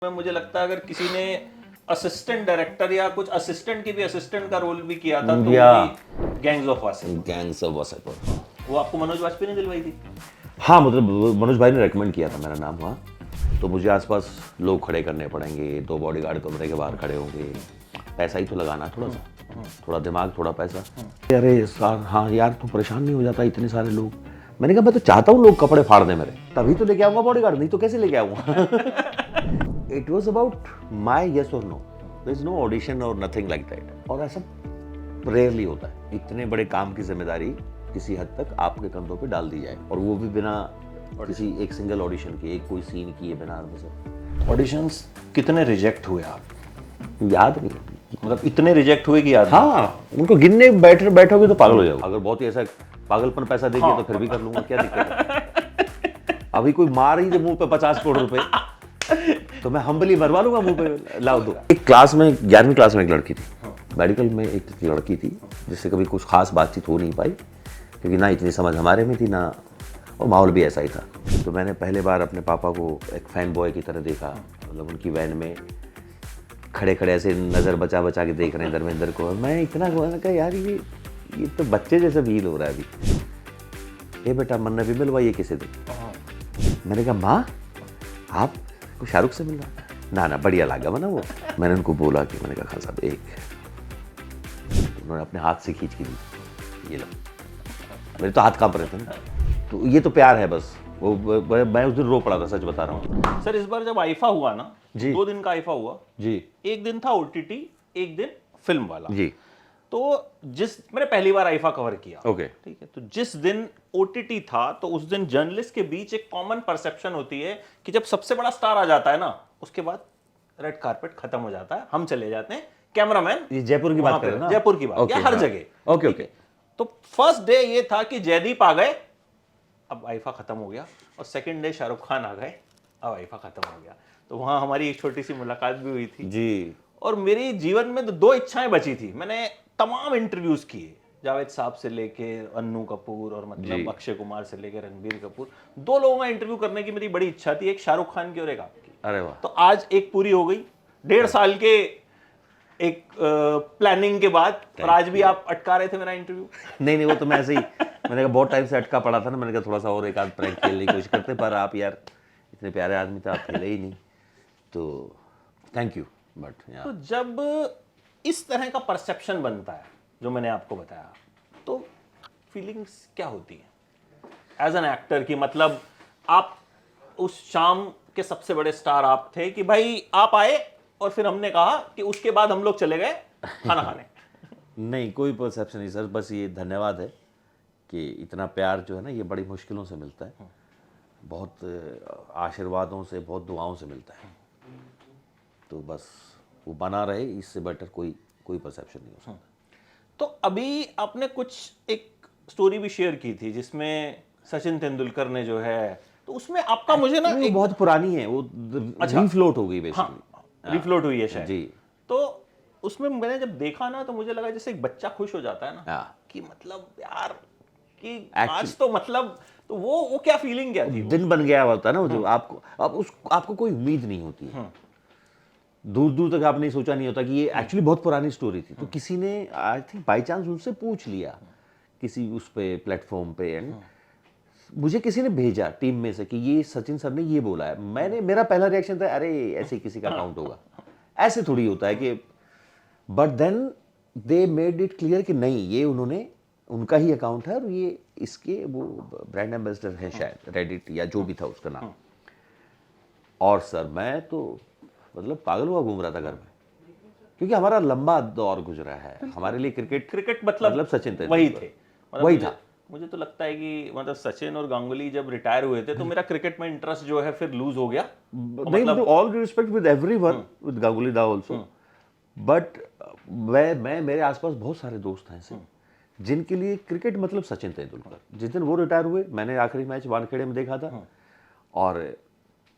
में मुझे लगता है अगर किसी ने असिस्टेंट डायरेक्टर या कुछ असिस्टेंट की भी असिस्टेंट का रोल भी किया था तो वो भी gangs of Wasseypur. Gangs of Wasseypur. वो आपको मनोज वाजपेयी ने दिलवाई थी? हाँ, मतलब मनोज भाई ने रेकमेंड किया था मेरा नाम वहाँ, तो मुझे आसपास लोग खड़े करने पड़ेंगे, 2 बॉडीगार्ड कमरे के बाहर खड़े होंगे, पैसा ही तो लगाना है थोड़ा सा, थोड़ा दिमाग थोड़ा पैसा। अरे सर हाँ यार तू परेशान नहीं हो जाता, इतने सारे लोग। मैंने कहा मैं तो चाहता हूँ लोग कपड़े फाड़ दें मेरे, तभी तो लेके आऊंगा बॉडीगार्ड, नहीं तो कैसे लेके आऊंगा। It was about my yes और no, there is no audition और नथिंग लाइक दैट। और ऐसा रेयरली होता है, इतने बड़े काम की जिम्मेदारी किसी हद तक आपके कंधों पे डाल दी जाए, और वो भी बिना किसी एक सिंगल ऑडिशन के, एक कोई सीन किए बिना। ऑडिशंस कितने रिजेक्ट हुए आप? याद नहीं, मतलब इतने रिजेक्ट हुए कि याद नहीं? हाँ, उनको गिनने बैठोगे तो पागल हो जाओगे। अगर बहुत ही ऐसा पागलपन पैसा देंगे तो फिर भी कर लूंगा, क्या दिक्कत है। अभी कोई मार ही दे मुंह पे 50 करोड़ रुपए तो मैं हम्बली मरवा लूंगा मुंह पे, लाओ दो। एक क्लास में 11वीं क्लास में एक लड़की थी, मेडिकल में एक लड़की थी जिससे कभी कुछ खास बातचीत हो नहीं पाई, क्योंकि ना इतनी समझ हमारे में थी ना, और माहौल भी ऐसा ही था। तो मैंने पहले बार अपने पापा को एक फैन बॉय की तरह देखा, मतलब उनकी वैन में खड़े खड़े ऐसे नज़र बचा बचा के देख रहे हैं धर्मेंद्र को। मैं इतना कहा यार ये तो बच्चे जैसा फील हो रहा है अभी। ये बेटा मन्ना भी मिलवाइए किसी दिन। मैंने कहा माँ आप को शाहरुख से मिलना ना बढ़िया लगा ना वो। मैंने उनको बोला कि मैंने कहा खान साहब एक, उन्होंने अपने हाथ से खींच के दी, ये लो। मेरे तो हाथ कांप रहे थे ना, तो ये तो प्यार है बस। वो मैं उस दिन रो पड़ा था, सच बता रहा हूँ। सर इस बार जब आईफा हुआ ना जी, 2 दिन का आईफा हुआ जी, एक दिन था ओटीटी, एक दिन फिल्म वाला जी, तो मैंने पहली बार आईफा कवर किया, ओके, ठीक है। तो जिस दिन ओटीटी था तो उस दिन जर्नलिस्ट के बीच एक कॉमन परसेप्शन होती है कि जब सबसे बड़ा स्टार आ जाता है ना, उसके बाद रेड कारपेट खत्म हो जाता है, हम चले जाते हैं, कैमरामैन। ये जयपुर की बात कर रहे हैं ना? जयपुर की बात, या हर जगह। Okay okay. तो फर्स्ट डे ये था कि जयदीप आ गए, अब आईफा खत्म हो गया, और सेकंड डे शाहरुख खान आ गए, अब आईफा खत्म हो गया। तो वहां हमारी एक छोटी सी मुलाकात भी हुई थी जी। और मेरी जीवन में 2 इच्छाएं बची थी। मैंने तमाम इंटरव्यूज किए, जावेद साहब से लेके अन्नू कपूर और मतलब अक्षय कुमार से लेके रणबीर कपूर, 2 लोगों का इंटरव्यू करने की मेरी बड़ी इच्छा थी, एक शाहरुख खान की और एक आपकी। अरे वाह। तो आज एक पूरी हो गई 1.5 साल के एक प्लानिंग के बाद, और आज भी आप अटका रहे थे मेरा इंटरव्यू। नहीं वो तो मैं ऐसे ही, मैंने कहा बहुत टाइम से अटका पड़ा था ना, मैंने कहा थोड़ा सा और एक आध प्रैंक खेलने की कोशिश करते, पर आप यार इतने प्यारे आदमी थे, आप खेले ही नहीं, तो थैंक यू। बट तो जब इस तरह का परसेप्शन बनता है जो मैंने आपको बताया, तो फीलिंग्स क्या होती है एज एन एक्टर की? मतलब आप उस शाम के सबसे बड़े स्टार आप थे कि भाई आप आए और फिर हमने कहा कि उसके बाद हम लोग चले गए खाना खाने। नहीं कोई परसेप्शन नहीं सर, बस ये धन्यवाद है कि इतना प्यार जो है ना ये बड़ी मुश्किलों से मिलता है, बहुत आशीर्वादों से, बहुत दुआओं से मिलता है, तो बस वो बना रहे, इससे बेटर कोई परसेप्शन नहीं हो सकता। तो अभी आपने कुछ एक स्टोरी भी शेयर की थी जिसमें सचिन तेंदुलकर ने जो है, तो उसमें आपका मुझे ना एक बहुत पुरानी है वो, रीफ्लोट हो गई बेसिकली। रिफ्लोट हुई है शायद जी। तो उसमें मैंने जब देखा ना तो मुझे लगा जैसे एक बच्चा खुश हो जाता है ना, हाँ। कि मतलब यार कि आज तो मतलब, तो वो क्या फीलिंग क्या थी? दिन बन गया होता है ना, जो आपको कोई उम्मीद नहीं होती है, दूर दूर तक आपने सोचा नहीं होता कि ये एक्चुअली बहुत पुरानी स्टोरी थी, तो किसी ने आई थिंक बाई चांस उनसे पूछ लिया किसी उस पे प्लेटफॉर्म पे, एंड मुझे किसी ने भेजा टीम में से कि ये सचिन सर ने ये बोला है। मेरा पहला रिएक्शन था अरे ऐसे किसी का अकाउंट होगा, ऐसे थोड़ी होता है कि, but then they made it clear कि नहीं ये उनका ही अकाउंट है, और ये इसके वो ब्रांड एम्बेसडर है शायद, रेडिट या जो भी था उसका नाम। और सर मैं तो मतलब पागल हुआ घूम रहा था घर में, क्योंकि हमारा लंबा दौर गुजरा है, हमारे लिए क्रिकेट मतलब सचिन तेंदुलकर वही थे, मतलब वही था। मुझे तो लगता है कि मतलब सचिन और गांगुली जब रिटायर हुए थे तो मेरा क्रिकेट में इंटरेस्ट जो है फिर लूज हो गया। नहीं मतलब all respect with everyone, with Ganguly दा आल्सो, बट मैं मेरे आसपास बहुत सारे दोस्त हैं ऐसे जिनके लिए क्रिकेट मतलब सचिन तेंदुलकर। जिस दिन वो रिटायर हुए, मैंने आखिरी मैच वानखेड़े में देखा था, और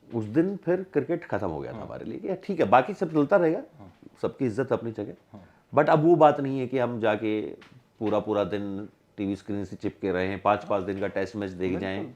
उस दिन फिर क्रिकेट खत्म हो गया था हमारे लिए कि ठीक है बाकी सब चलता रहेगा, सबकी इज्जत अपनी जगह, बट अब वो बात नहीं है कि हम जाके पूरा दिन टीवी स्क्रीन से चिपके रहे हैं, 5-5 दिन का टेस्ट मैच देख जाएं,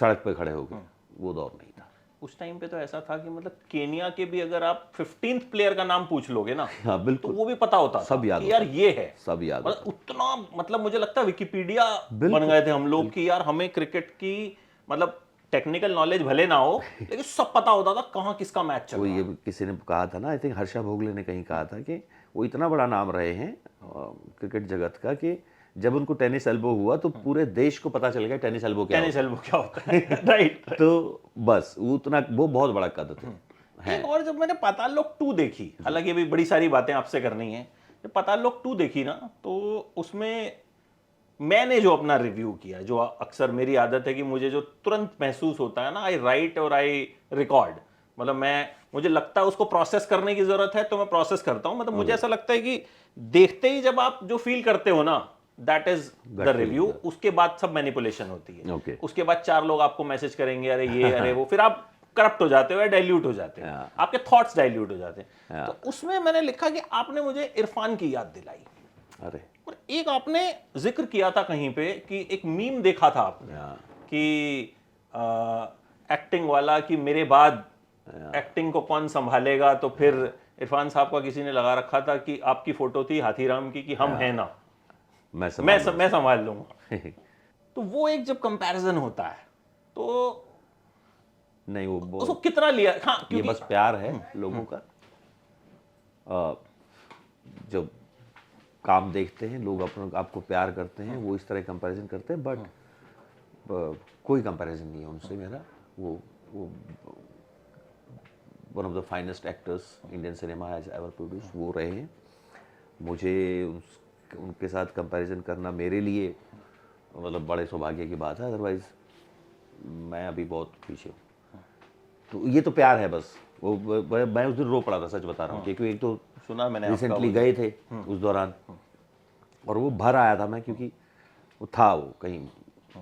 सड़क पे खड़े हो गए, वो दौर नहीं था। उस टाइम पे तो ऐसा था कि मतलब केनिया के भी अगर आप 15th प्लेयर का नाम पूछ लोगे ना, हाँ तो बिल्कुल, वो भी पता होता था सब याद कि यार होता ये है। सब याद मतलब उतना, मतलब मुझे लगता है विकिपीडिया बन बिल्कुल, गए थे हम लोग कि यार हमें क्रिकेट की मतलब टेक्निकल नॉलेज भले ना हो, लेकिन सब पता होता था कहाँ किसका मैच चल वो रहा है। ये किसी ने कहा था ना, आई थिंक हर्षा भोगले ने कहीं कहा था कि वो इतना बड़ा नाम रहे हैं क्रिकेट जगत का कि जब उनको टेनिस एल्बो हुआ तो पूरे देश को पता चल गया टेनिस एल्बो क्या टेनिस होता एल्बो क्या होता है। राइट। है। तो बस उतना, वो बहुत बड़ा कद थे हैं। एक और जब मैंने पाताल लोक 2 देखी, हालांकि अभी बड़ी सारी बातें आपसे करनी है, जब पाताल लोक 2 देखी ना, तो उसमें मैंने जो अपना रिव्यू किया, जो अक्सर मेरी आदत है कि मुझे जो तुरंत महसूस होता है ना, आई राइट और आई रिकॉर्ड। मतलब मुझे लगता है उसको प्रोसेस करने की जरूरत है तो मैं प्रोसेस करता हूं। मतलब मुझे ऐसा लगता है कि देखते ही जब आप जो फील करते हो ना, that is the Gut review. feeling, उसके बाद सब मैनिपुलेशन होती है। Okay. उसके बाद 4 लोग आपको मैसेज करेंगे, अरे ये अरे वो, फिर आप करप्ट हो जाते हो या डाइल्यूट हो जाते हो, Yeah. आपके थॉट्स डाइल्यूट हो जाते हैं। Yeah. तो उसमें मैंने लिखा कि आपने मुझे इरफान की याद दिलाई। अरे और एक आपने जिक्र किया था कहीं पे कि एक मीम देखा था आपने कि एक्टिंग वाला, कि मेरे बाद एक्टिंग को कौन संभालेगा, तो फिर इरफान साहब का किसी ने लगा रखा था कि आपकी फोटो थी हाथीराम की कि हम हैं ना, मैं मैं संभाल लूंगा। तो वो एक जब कंपैरिजन होता है तो नहीं वो उसको कितना लिया? हाँ, ये क्योंकि बस प्यार है लोगों का। जब काम देखते हैं लोग अपना आपको प्यार करते हैं, वो इस तरह कंपैरिजन करते हैं, बट कोई कंपैरिजन नहीं है उनसे मेरा। वो one of the finest actors Indian cinema has ever produce वो रहे हैं। मुझे उनके साथ कंपैरिजन करना मेरे लिए मतलब बड़े सौभाग्य की बात है, अदरवाइज मैं अभी बहुत पीछे हूँ। तो ये तो प्यार है बस। मैं उस दिन रो पड़ा था, सच बता रहा हूँ, क्योंकि एक तो सुना मैंने रिसेंटली गए थे उस दौरान, और वो भर आया था मैं, क्योंकि वो था वो कहीं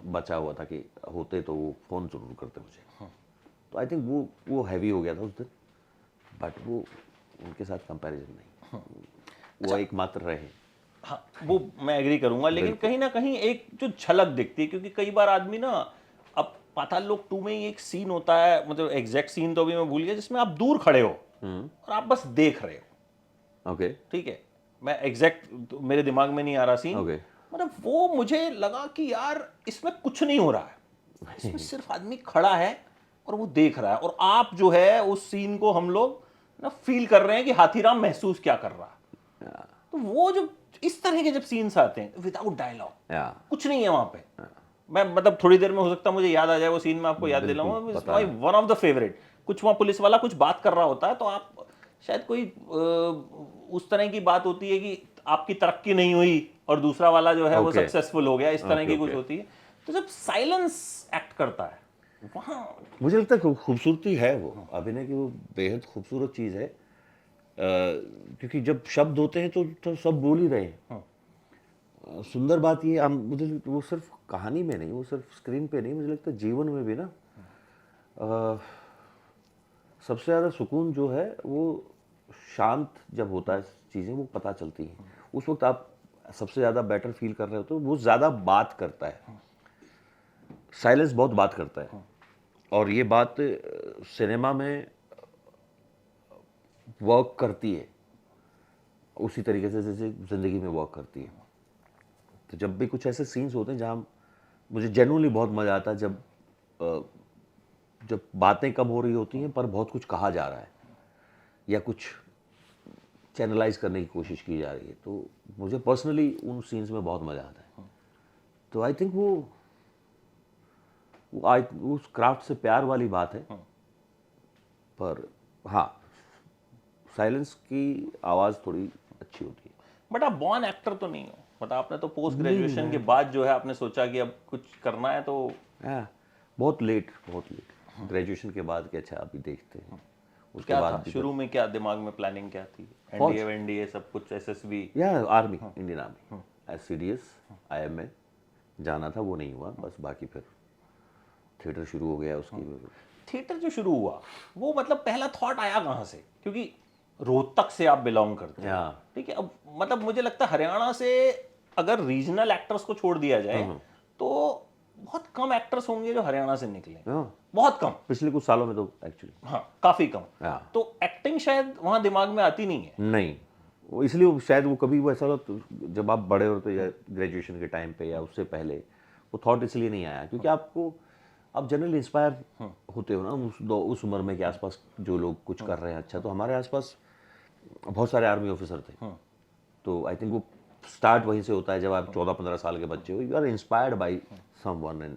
बचा हुआ था कि होते तो वो फ़ोन जरूर करते मुझे। तो आई थिंक वो हैवी हो गया था उस दिन, बट वो उनके साथ कंपैरिजन नहीं, वो एकमात्र रहे। हाँ, वो मैं एग्री करूंगा, लेकिन कहीं ना कहीं एक जो झलक दिखती है, क्योंकि कई बार आदमी ना, अब पाताल लोक 2 में ही एक सीन होता है, मतलब एग्जैक्ट सीन तो अभी मैं भूल गया, जिसमें आप दूर खड़े हो और आप बस देख रहे हो। ओके ठीक है, मैं एग्जैक्ट मेरे दिमाग में नहीं आ रहा सीन। ओके मतलब वो मुझे लगा कि यार इसमें कुछ नहीं हो रहा है, इसमें सिर्फ आदमी खड़ा है और वो देख रहा है, और आप जो है उस सीन को हम लोग ना फील कर रहे हैं कि हाथीराम महसूस क्या कर रहा है। तो वो जो इस तरह के जब सीन्स आते हैं विदाउट डायलॉग, कुछ नहीं है वहां पे, मैं मतलब थोड़ी देर में हो सकता है मुझे याद आ जाए वो सीन, मैं आपको याद दिलाऊंगा, it's my one of the favourite. कुछ वहां पुलिस वाला कुछ बात कर रहा होता है, तो आप शायद कोई उस तरह की बात होती है कि आपकी तरक्की नहीं हुई और दूसरा वाला जो है वो Okay. सक्सेसफुल हो गया, इस तरह की कुछ Okay. होती है। तो जब साइलेंस एक्ट करता है वहां, मुझे लगता है खूबसूरती है वो अभिनय की, वो बेहद खूबसूरत चीज़ है। क्योंकि जब शब्द होते हैं तो सब बोल ही रहे हैं। सुंदर बात ये मुझे वो सिर्फ कहानी में नहीं, वो सिर्फ स्क्रीन पे नहीं, मुझे लगता है जीवन में भी ना सबसे ज़्यादा सुकून जो है वो शांत जब होता है, चीज़ें वो पता चलती हैं। उस वक्त आप सबसे ज़्यादा बेटर फील कर रहे हो, तो वो ज़्यादा बात करता है। साइलेंस बहुत बात करता है, और ये बात सिनेमा में वर्क करती है उसी तरीके से जैसे ज़िंदगी में वर्क करती है। तो जब भी कुछ ऐसे सीन्स होते हैं जहाँ मुझे जेन्युइनली बहुत मज़ा आता है, जब बातें कम हो रही होती हैं पर बहुत कुछ कहा जा रहा है या कुछ चैनलाइज करने की कोशिश की जा रही है, तो मुझे पर्सनली उन सीन्स में बहुत मज़ा आता है। तो आई थिंक वो उस क्राफ्ट से प्यार वाली बात है। पर हाँ, साइलेंस की आवाज़ थोड़ी अच्छी होती है। बट आप बॉर्न एक्टर तो नहीं हो, मतलब आपने तो पोस्ट ग्रेजुएशन के बाद जो है आपने सोचा कि अब कुछ करना है, तो बहुत लेट ग्रेजुएशन के बाद कि अच्छा अभी देखते हैं। उसके क्या बाद था शुरू में, क्या दिमाग में प्लानिंग क्या थी? एनडीए वेनडीए सब कुछ, एसएसबी या आर्मी, इंडियन आर्मी, एससीडीएस, आईएमए जाना था, वो नहीं हुआ बस। बाकी फिर थिएटर शुरू हो गया उसकी। थिएटर जो शुरू हुआ वो मतलब पहला थॉट आया कहाँ से? क्योंकि रोहतक से आप बिलोंग करते हैं, ठीक है। अब मतलब मुझे लगता है हरियाणा से अगर रीजनल एक्टर्स को छोड़ दिया जाए तो बहुत कम एक्टर्स होंगे जो हरियाणा से निकले, हाँ, बहुत कम। पिछले कुछ सालों में तो एक्चुअली हाँ, काफी कम। हाँ। तो एक्टिंग शायद वहां दिमाग में आती नहीं है। नहीं, वो इसलिए शायद वो कभी वो ऐसा होता जब आप बड़े होते या ग्रेजुएशन के टाइम पे या उससे पहले वो थॉट इसलिए नहीं आया क्योंकि आप जनरली इंस्पायर होते हो ना उस उम्र में के आसपास जो लोग कुछ कर रहे हैं अच्छा। तो हमारे आसपास बहुत सारे आर्मी ऑफिसर थे, तो आई थिंक वो स्टार्ट वहीं से होता है जब आप 14-15 साल के बच्चे हो, you are inspired by someone and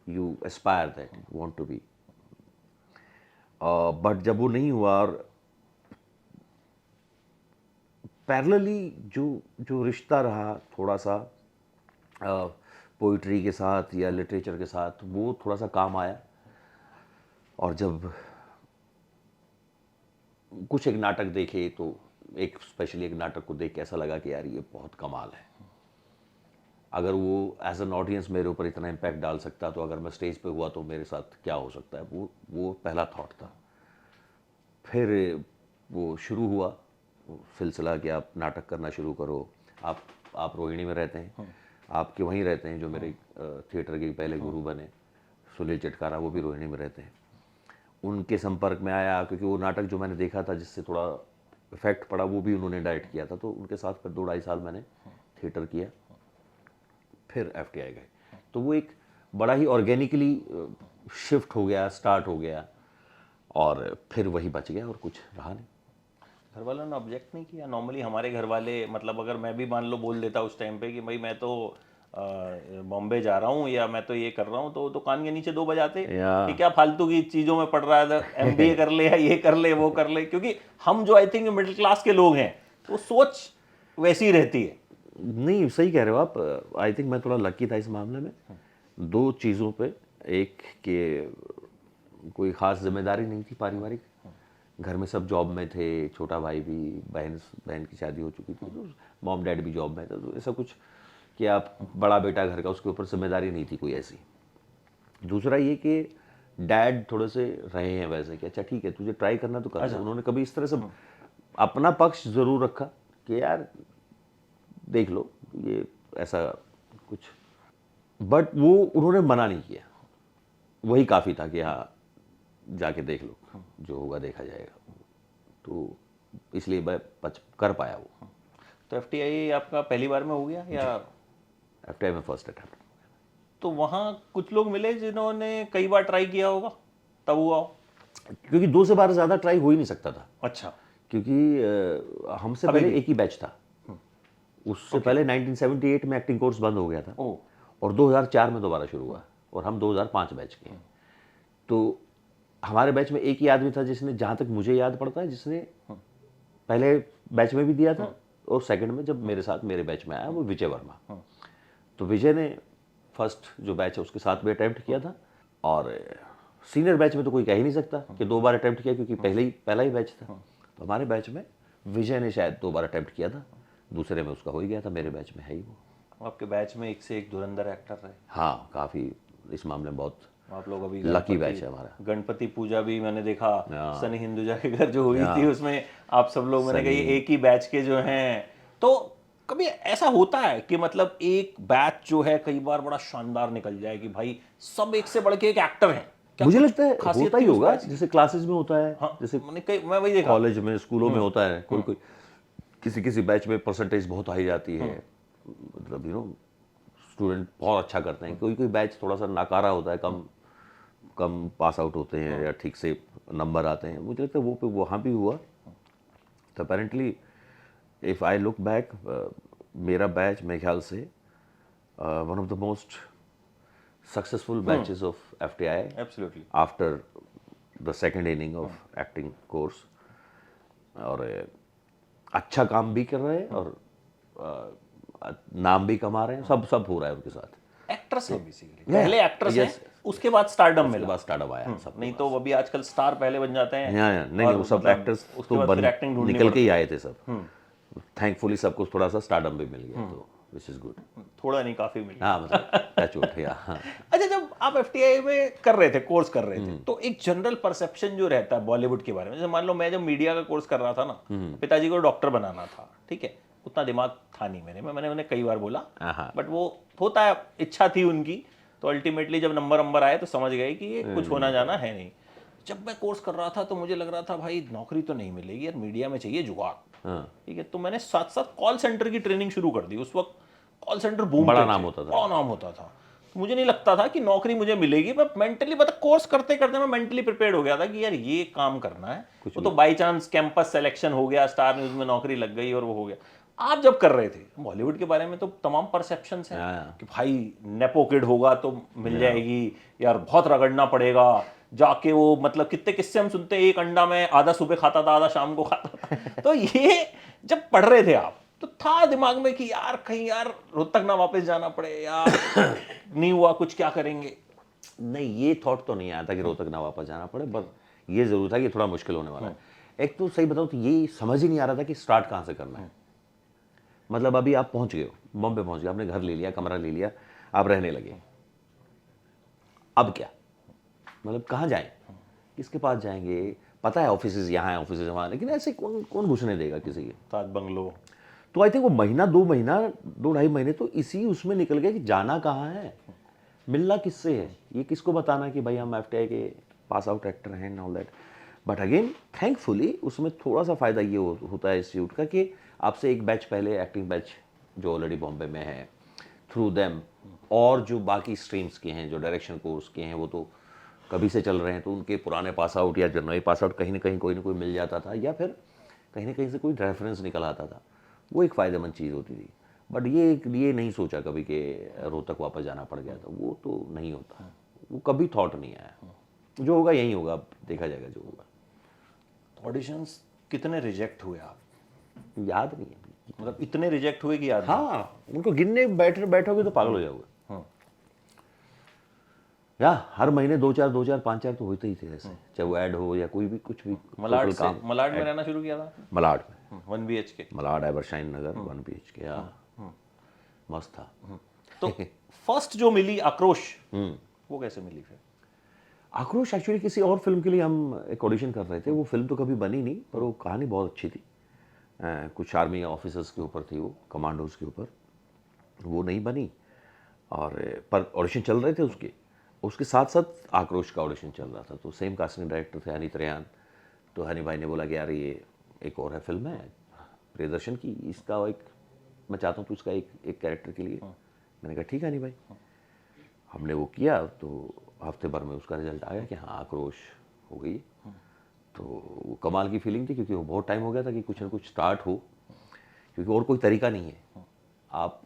you aspire that you want to be. But जब वो नहीं हुआ और पैरेलली जो रिश्ता रहा थोड़ा सा पोइट्री के साथ या लिटरेचर के साथ, वो थोड़ा सा काम आया। और जब कुछ एक नाटक देखे तो एक स्पेशली एक नाटक को देख के ऐसा लगा कि यार ये बहुत कमाल है। अगर वो एज एन ऑडियंस मेरे ऊपर इतना इम्पैक्ट डाल सकता तो अगर मैं स्टेज पे हुआ तो मेरे साथ क्या हो सकता है, वो पहला थॉट था। फिर वो शुरू हुआ वो सिलसिला कि आप नाटक करना शुरू करो। आप रोहिणी में रहते हैं, आपके वहीं रहते हैं जो मेरे थिएटर के पहले गुरु बने सुनील चटकारा, वो भी रोहिणी में रहते हैं। उनके संपर्क में आया क्योंकि वो नाटक जो मैंने देखा था जिससे थोड़ा इफेक्ट पड़ा वो भी उन्होंने डायरेक्ट किया था, तो उनके साथ फिर 2-2.5 साल मैंने थिएटर किया। फिर FTI गए, तो वो एक बड़ा ही ऑर्गेनिकली शिफ्ट हो गया, स्टार्ट हो गया और फिर वही बच गया और कुछ रहा नहीं। घर वालों ने ऑब्जेक्ट नहीं किया? नॉर्मली हमारे घर वाले, मतलब अगर मैं भी मान लो बोल देता उस टाइम पे कि भाई मैं तो बॉम्बे जा रहा हूँ या मैं तो ये कर रहा हूँ, तो कान के नीचे 2 बजाते कि क्या फालतू की चीज़ों में पड़ रहा है, MBA कर ले या ये कर ले वो कर ले। क्योंकि हम जो आई थिंक मिडिल क्लास के लोग हैं तो सोच वैसी रहती है। नहीं, सही कह रहे हो आप। आई थिंक मैं थोड़ा लकी था इस मामले में 2 चीज़ों पे। एक कि कोई ख़ास जिम्मेदारी नहीं थी पारिवारिक, घर में सब जॉब में थे, छोटा भाई भी, बहन की शादी हो चुकी थी, तो मॉम डैड भी जॉब में थे, तो ऐसा कुछ कि आप बड़ा बेटा घर का, उसके ऊपर जिम्मेदारी नहीं थी कोई ऐसी। दूसरा ये कि डैड थोड़े से रहे हैं वैसे कि अच्छा ठीक है तुझे ट्राई करना तो कर। उन्होंने कभी इस तरह से अपना पक्ष ज़रूर रखा कि यार देख लो ये ऐसा कुछ, बट वो उन्होंने मना नहीं किया। वही काफ़ी था कि हाँ जाके देख लो, जो होगा देखा जाएगा। तो इसलिए मैं कर पाया वो। तो FTI आपका पहली बार में हो गया या? FTI में फर्स्ट अटैम्प्ट। तो वहाँ कुछ लोग मिले जिन्होंने कई बार ट्राई किया होगा तब हुआ हो? क्योंकि 2 से बार ज़्यादा ट्राई हो ही नहीं सकता था। अच्छा। क्योंकि हमसे पहले एक ही बैच था। उससे पहले 1978 में एक्टिंग कोर्स बंद हो गया था और 2004 में दोबारा शुरू हुआ और हम 2005 बैच के हैं। तो हमारे बैच में एक ही आदमी था जिसने, जहाँ तक मुझे याद पड़ता है, जिसने पहले बैच में भी दिया था और सेकंड में जब मेरे साथ मेरे बैच में आया वो विजय वर्मा। तो विजय ने फर्स्ट जो बैच है उसके साथ भी अटैम्प्ट किया था और सीनियर बैच में तो कोई कह ही नहीं सकता कि 2 बार अटैम्प्ट किया क्योंकि पहला ही बैच था। तो हमारे बैच में विजय ने शायद 2 बार अटैम्प्ट किया था, दूसरे में उसका हो ही गया था, मेरे बैच में है ही वो। आपके बैच में एक से एक धुरंधर एक्टर रहे। हाँ, काफ़ी इस मामले में बहुत आप लोग अभी लकी बैच है हमारा। गणपति पूजा भी मैंने देखा सनी हिंदुजा के घर जो हुई थी, उसमें आप सब लोग मैंने कही एक ही बैच के जो हैं। तो कभी ऐसा होता है कि मतलब एक बैच जो है कई बार बड़ा शानदार निकल जाए कि भाई सब एक से बढ़ के एक एक्टर हैं? मुझे लगता है होता ही होगा, जैसे क्लासेस में होता है। हाँ, जैसे मैं वही देखा कॉलेज में, स्कूलों में होता है। कोई किसी बैच में परसेंटेज बहुत हाई जाती है, मतलब स्टूडेंट बहुत अच्छा करते हैं। कोई बैच थोड़ा सा नाकारा होता है, कम पास आउट होते हैं या ठीक से नंबर आते हैं। मुझे लगता है वो वहाँ भी हुआ। तो apparently if I look back, मेरा बैच मेरे ख्याल से one of the most successful batches of FTI absolutely after the second inning of acting course. और अच्छा काम भी कर रहे हैं और नाम भी कमा रहे हैं, सब हो रहा है उनके साथ। एक्ट्रेस है बेसिकली, पहले एक्ट्रेस है, उसके बाद स्टारडम मिला, उसके बाद स्टार्टअप आया सब। नहीं तो अभी आजकल स्टार पहले बन जाते हैं। नहीं, वो सब एक्टर्स तो निकल के ही आए थे सब। थैंकफुली सबको थोड़ा सा स्टारडम भी मिल गया, तो विच इज गुड। थोड़ा नहीं, काफी मिला। हाँ, मतलब टच वुड। हाँ। अच्छा, जब आप FTI में कर रहे थे, कोर्स कर रहे थे, तो एक जनरल परसेप्शन जो रहता है बॉलीवुड के बारे में, जैसे मान लो मैं जब मीडिया का कोर्स कर रहा था ना, पिताजी को डॉक्टर बनाना था, ठीक है, उतना दिमाग था नहीं मेरे में, मैंने उन्हें कई बार बोला, बट वो होता है, इच्छा थी उनकी, तो अल्टीमेटली जब नंबर आए तो समझ गए कि ये कुछ होना जाना है नहीं। जब मैं कोर्स कर रहा था तो मुझे लग रहा था भाई नौकरी तो नहीं मिलेगी यार, मीडिया में चाहिए जुगाड़। हाँ, ठीक है, तो मैंने साथ साथ कॉल सेंटर की ट्रेनिंग शुरू कर दी। उस वक्त कॉल सेंटर बूम बड़ा पे नाम थे, होता था। बड़ा नाम होता था। तो मुझे नहीं लगता था कि नौकरी मुझे मिलेगी, मैं मेंटली बता कोर्स करते करते मैं मेंटली प्रिपेयर्ड हो गया था कि यार ये काम करना है। वो तो बाई चांस कैंपस सिलेक्शन हो गया, स्टार न्यूज में नौकरी लग गई और वो हो गया। आप जब कर रहे थे बॉलीवुड के बारे में तो तमाम परसेप्शंस हैं हाँ। कि भाई नेपो किड होगा तो मिल जाएगी यार, बहुत रगड़ना पड़ेगा जाके, वो मतलब कितने किस्से हम सुनते हैं, एक अंडा में आधा सुबह खाता था आधा शाम को खाता था। तो ये जब पढ़ रहे थे आप तो था दिमाग में कि यार कहीं यार रोहतक ना वापस जाना पड़े यार, नहीं हुआ कुछ क्या करेंगे? नहीं, ये थॉट तो नहीं आया था कि रोहतक ना वापस जाना पड़े, बस ये जरूर था कि थोड़ा मुश्किल होने वाला है। एक तो सही बताऊं तो ये समझ ही नहीं आ रहा था कि स्टार्ट कहाँ से करना है। मतलब अभी आप पहुंच गए हो, बॉम्बे पहुंच गए, आपने घर ले लिया, कमरा ले लिया, आप रहने लगे, अब क्या, मतलब कहाँ जाएं, किसके पास जाएंगे? पता है ऑफिस यहाँ है, ऑफिस वहाँ, लेकिन ऐसे कौन कौन घुसने देगा किसी के? ताज बंगलो। तो आई थिंक वो महीना 2 ढाई महीने तो इसी उसमें निकल गया कि जाना कहाँ है, मिलना किससे है, ये किसको बताना कि भाई हम एफटीआई के पास आउट एक्टर हैं and all that. But again thankfully उसमें थोड़ा सा फ़ायदा ये होता है इंस्टीट्यूट का कि आपसे एक बैच पहले एक्टिंग बैच जो ऑलरेडी बॉम्बे में है, थ्रू देम, और जो बाकी स्ट्रीम्स के हैं, जो डायरेक्शन कोर्स के हैं, वो तो कभी से चल रहे हैं, तो उनके पुराने पास आउट या जो नए पास आउट कहीं ना कोई मिल जाता था, या फिर कहीं ना कहीं से कोई रेफरेंस निकल आता था। वो एक फ़ायदेमंद चीज़ होती थी। बट ये नहीं सोचा कभी कि रोहतक वापस जाना पड़ गया था, वो तो नहीं होता, वो कभी थॉट नहीं आया। जो होगा यही होगा, अब देखा जाएगा जो होगा। ऑडिशंस कितने रिजेक्ट हुए आप? याद नहीं है, मतलब इतने रिजेक्ट हुए कि याद नहीं? हाँ, उनको गिनने बैठोगे तो पागल हो जाओगे। या हर महीने 2-4 5-4 तो होते ही थे ऐसे, चाहे वो ऐड हो या कोई भी कुछ भी। मलाड total से मलाड में रहना शुरू किया था? मलाड में, 1 BHK। मलाड एवरशाइन नगर 1 BHK, या मस्त था। तो फर्स्ट जो मिली आक्रोश, वो कैसे मिली फिर? आक्रोश एक्चुअली किसी और फिल्म के लिए हम एक ऑडिशन कर रहे थे, वो फिल्म तो कभी बनी नहीं, पर वो कहानी बहुत अच्छी थी। कुछ आर्मी ऑफिसर्स के ऊपर थी, वो कमांडोज के ऊपर, वो नहीं बनी। और पर ऑडिशन चल रहे थे उसके साथ साथ आक्रोश का ऑडिशन चल रहा था। तो सेम कास्टिंग डायरेक्टर थे हनी त्रेहान। तो हनी भाई ने बोला कि यार ये एक और है फिल्म है प्रियदर्शन की, इसका एक मैं चाहता हूँ तो इसका एक कैरेक्टर के लिए। मैंने कहा ठीक है हनी भाई। हमने वो किया तो हफ्ते भर में उसका रिजल्ट आया कि हाँ आक्रोश हो गई। तो वो कमाल की फीलिंग थी, क्योंकि वो बहुत टाइम हो गया था कि कुछ ना कुछ स्टार्ट हो, क्योंकि और कोई तरीका नहीं है। आप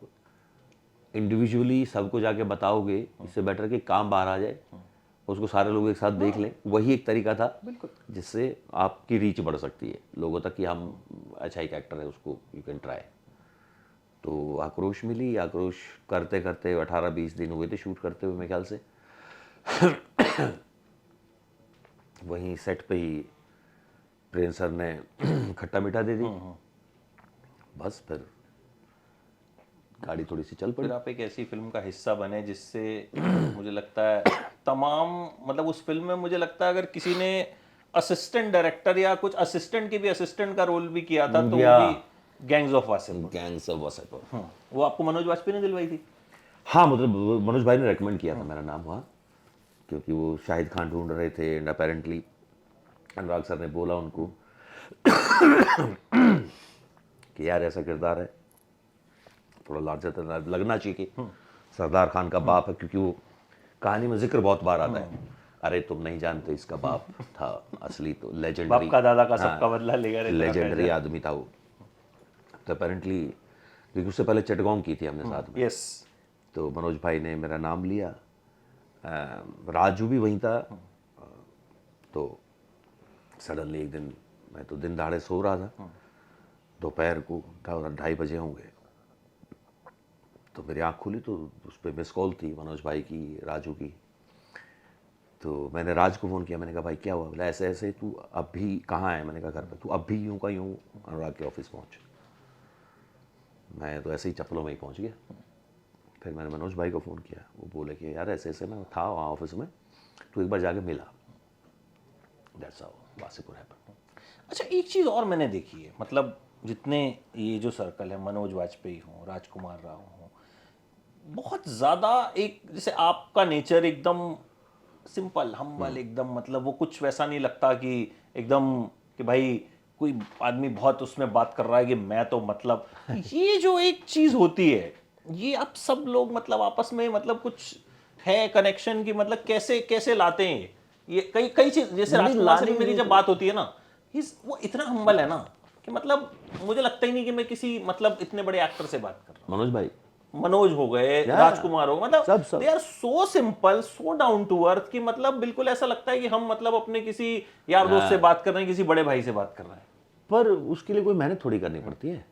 इंडिविजुअली सबको जाके बताओगे, इससे बेटर कि काम बाहर आ जाए, उसको सारे लोग एक साथ देख लें, वही एक तरीका था बिल्कुल, जिससे आपकी रीच बढ़ सकती है लोगों तक कि हम अच्छा एक एक्टर है, उसको यू कैन ट्राई। तो आक्रोश मिली। आक्रोश करते करते 18-20 दिन हुए थे शूट करते हुए मेरे ख्याल से। वहीं सेट पे ही प्रेम सर ने खट्टा मीठा दे दी, बस फिर गाड़ी थोड़ी सी चल पड़ी। फिर आप एक ऐसी फिल्म का हिस्सा बने जिससे मुझे लगता है तमाम, मतलब उस फिल्म में मुझे लगता है अगर किसी ने असिस्टेंट डायरेक्टर या कुछ असिस्टेंट के भी असिस्टेंट का रोल भी किया था तो वो भी gangs of Wasseypur. Gangs of Wasseypur, वो आपको मनोज वाजपेयी ने दिलवाई थी? हाँ, मतलब मनोज भाई ने रेकमेंड किया था मेरा नाम वहाँ, क्योंकि वो शाहिद खान ढूंढ रहे थे एंड अपेरेंटली अनुराग सर ने बोला उनको कि यार ऐसा किरदार है, थोड़ा लार्जर देन लाइफ लगना चाहिए कि सरदार खान का बाप है, क्योंकि वो कहानी में जिक्र बहुत बार आता है, अरे तुम नहीं जानते इसका बाप था असली तो लेजेंडरी, बाप का दादा का सबका बदला लेगा रे, लेजेंडरी आदमी था वो। तो अपेरेंटली क्योंकि उससे पहले चटगांव की थी हमने साथ में, यस। तो मनोज भाई ने मेरा नाम लिया। राजू भी वहीं था। तो सडनली एक दिन मैं तो दिन दहाड़े सो रहा था, दोपहर को 2:30 बजे होंगे, तो मेरी आँख खुली तो उस पर मिस कॉल थी मनोज भाई की, राजू की। तो मैंने राज को फ़ोन किया, मैंने कहा भाई क्या हुआ? बोला ऐसे ऐसे, तू अभी कहाँ है? मैंने कहा घर पे। तू अभी यूँ का यूँ अनुराग के ऑफिस पहुँच। मैं तो ऐसे ही चप्पलों में ही पहुँच गया। फिर मैंने मनोज भाई को फ़ोन किया, वो बोले कि यार ऐसे ऐसे मैं था वहाँ ऑफिस में, तू एक बार जाके मिला। That's how Wasseypur happened. अच्छा, एक चीज़ और मैंने देखी है, मतलब जितने ये जो सर्कल है, मनोज वाजपेयी हों, राजकुमार राव हों, बहुत ज्यादा एक जैसे आपका नेचर एकदम सिंपल हम्बल एकदम, मतलब वो कुछ वैसा नहीं लगता कि एकदम कि भाई कोई आदमी बहुत उसमें बात कर रहा है कि मैं तो मतलब ये जो एक चीज होती है, ये आप सब लोग मतलब आपस में मतलब कुछ है कनेक्शन की, मतलब कैसे कैसे लाते हैं ये कई कई चीज, जैसे नहीं, राजकुमार से लाने भी की मेरी जरूरत जब बात होती है ना, वो इतना हम्बल है ना कि मतलब मुझे लगता ही नहीं कि मैं किसी मतलब इतने बड़े एक्टर से बात कर रहा मनोज भाई, हूँ। मनोज हो गए, या राजकुमार हो, मतलब सब दे सब are so simple so down to earth कि मतलब बिल्कुल ऐसा लगता है कि हम मतलब अपने किसी यार दोस्त से हाँ, बात कर रहे हैं, किसी बड़े भाई से बात कर रहे हैं। पर उसके लिए कोई मेहनत थोड़ी करनी पड़ती है।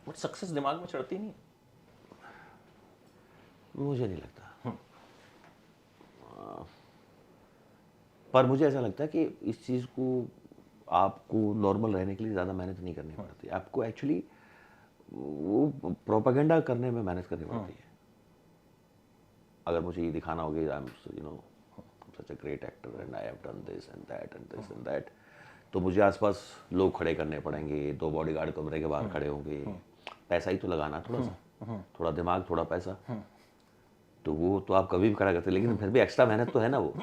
बट सक्सेस दिमाग में चढ़ती नहीं। मुझे नहीं लगता। पर मुझे ऐसा लगता है कि इस चीज़ को आपको नॉर्मल रहने के लिए ज़्यादा मेहनत नहीं करनी पड़ती। आपको एक्चुअली वो प्रोपेगेंडा करने में मेहनत करनी पड़ती है। अगर मुझे ये दिखाना होगा I am you know such a great actor and I have done this and that and this and that, तो मुझे आसपास लोग खड़े करने पड़ेंगे, 2 बॉडीगार्ड कमरे के बाहर खड़े होंगे। पैसा ही तो लगाना थोड़ा सा, थोड़ा दिमाग थोड़ा पैसा, तो वो तो आप कभी भी खड़ा करते, लेकिन फिर भी एक्स्ट्रा मेहनत तो है ना। वो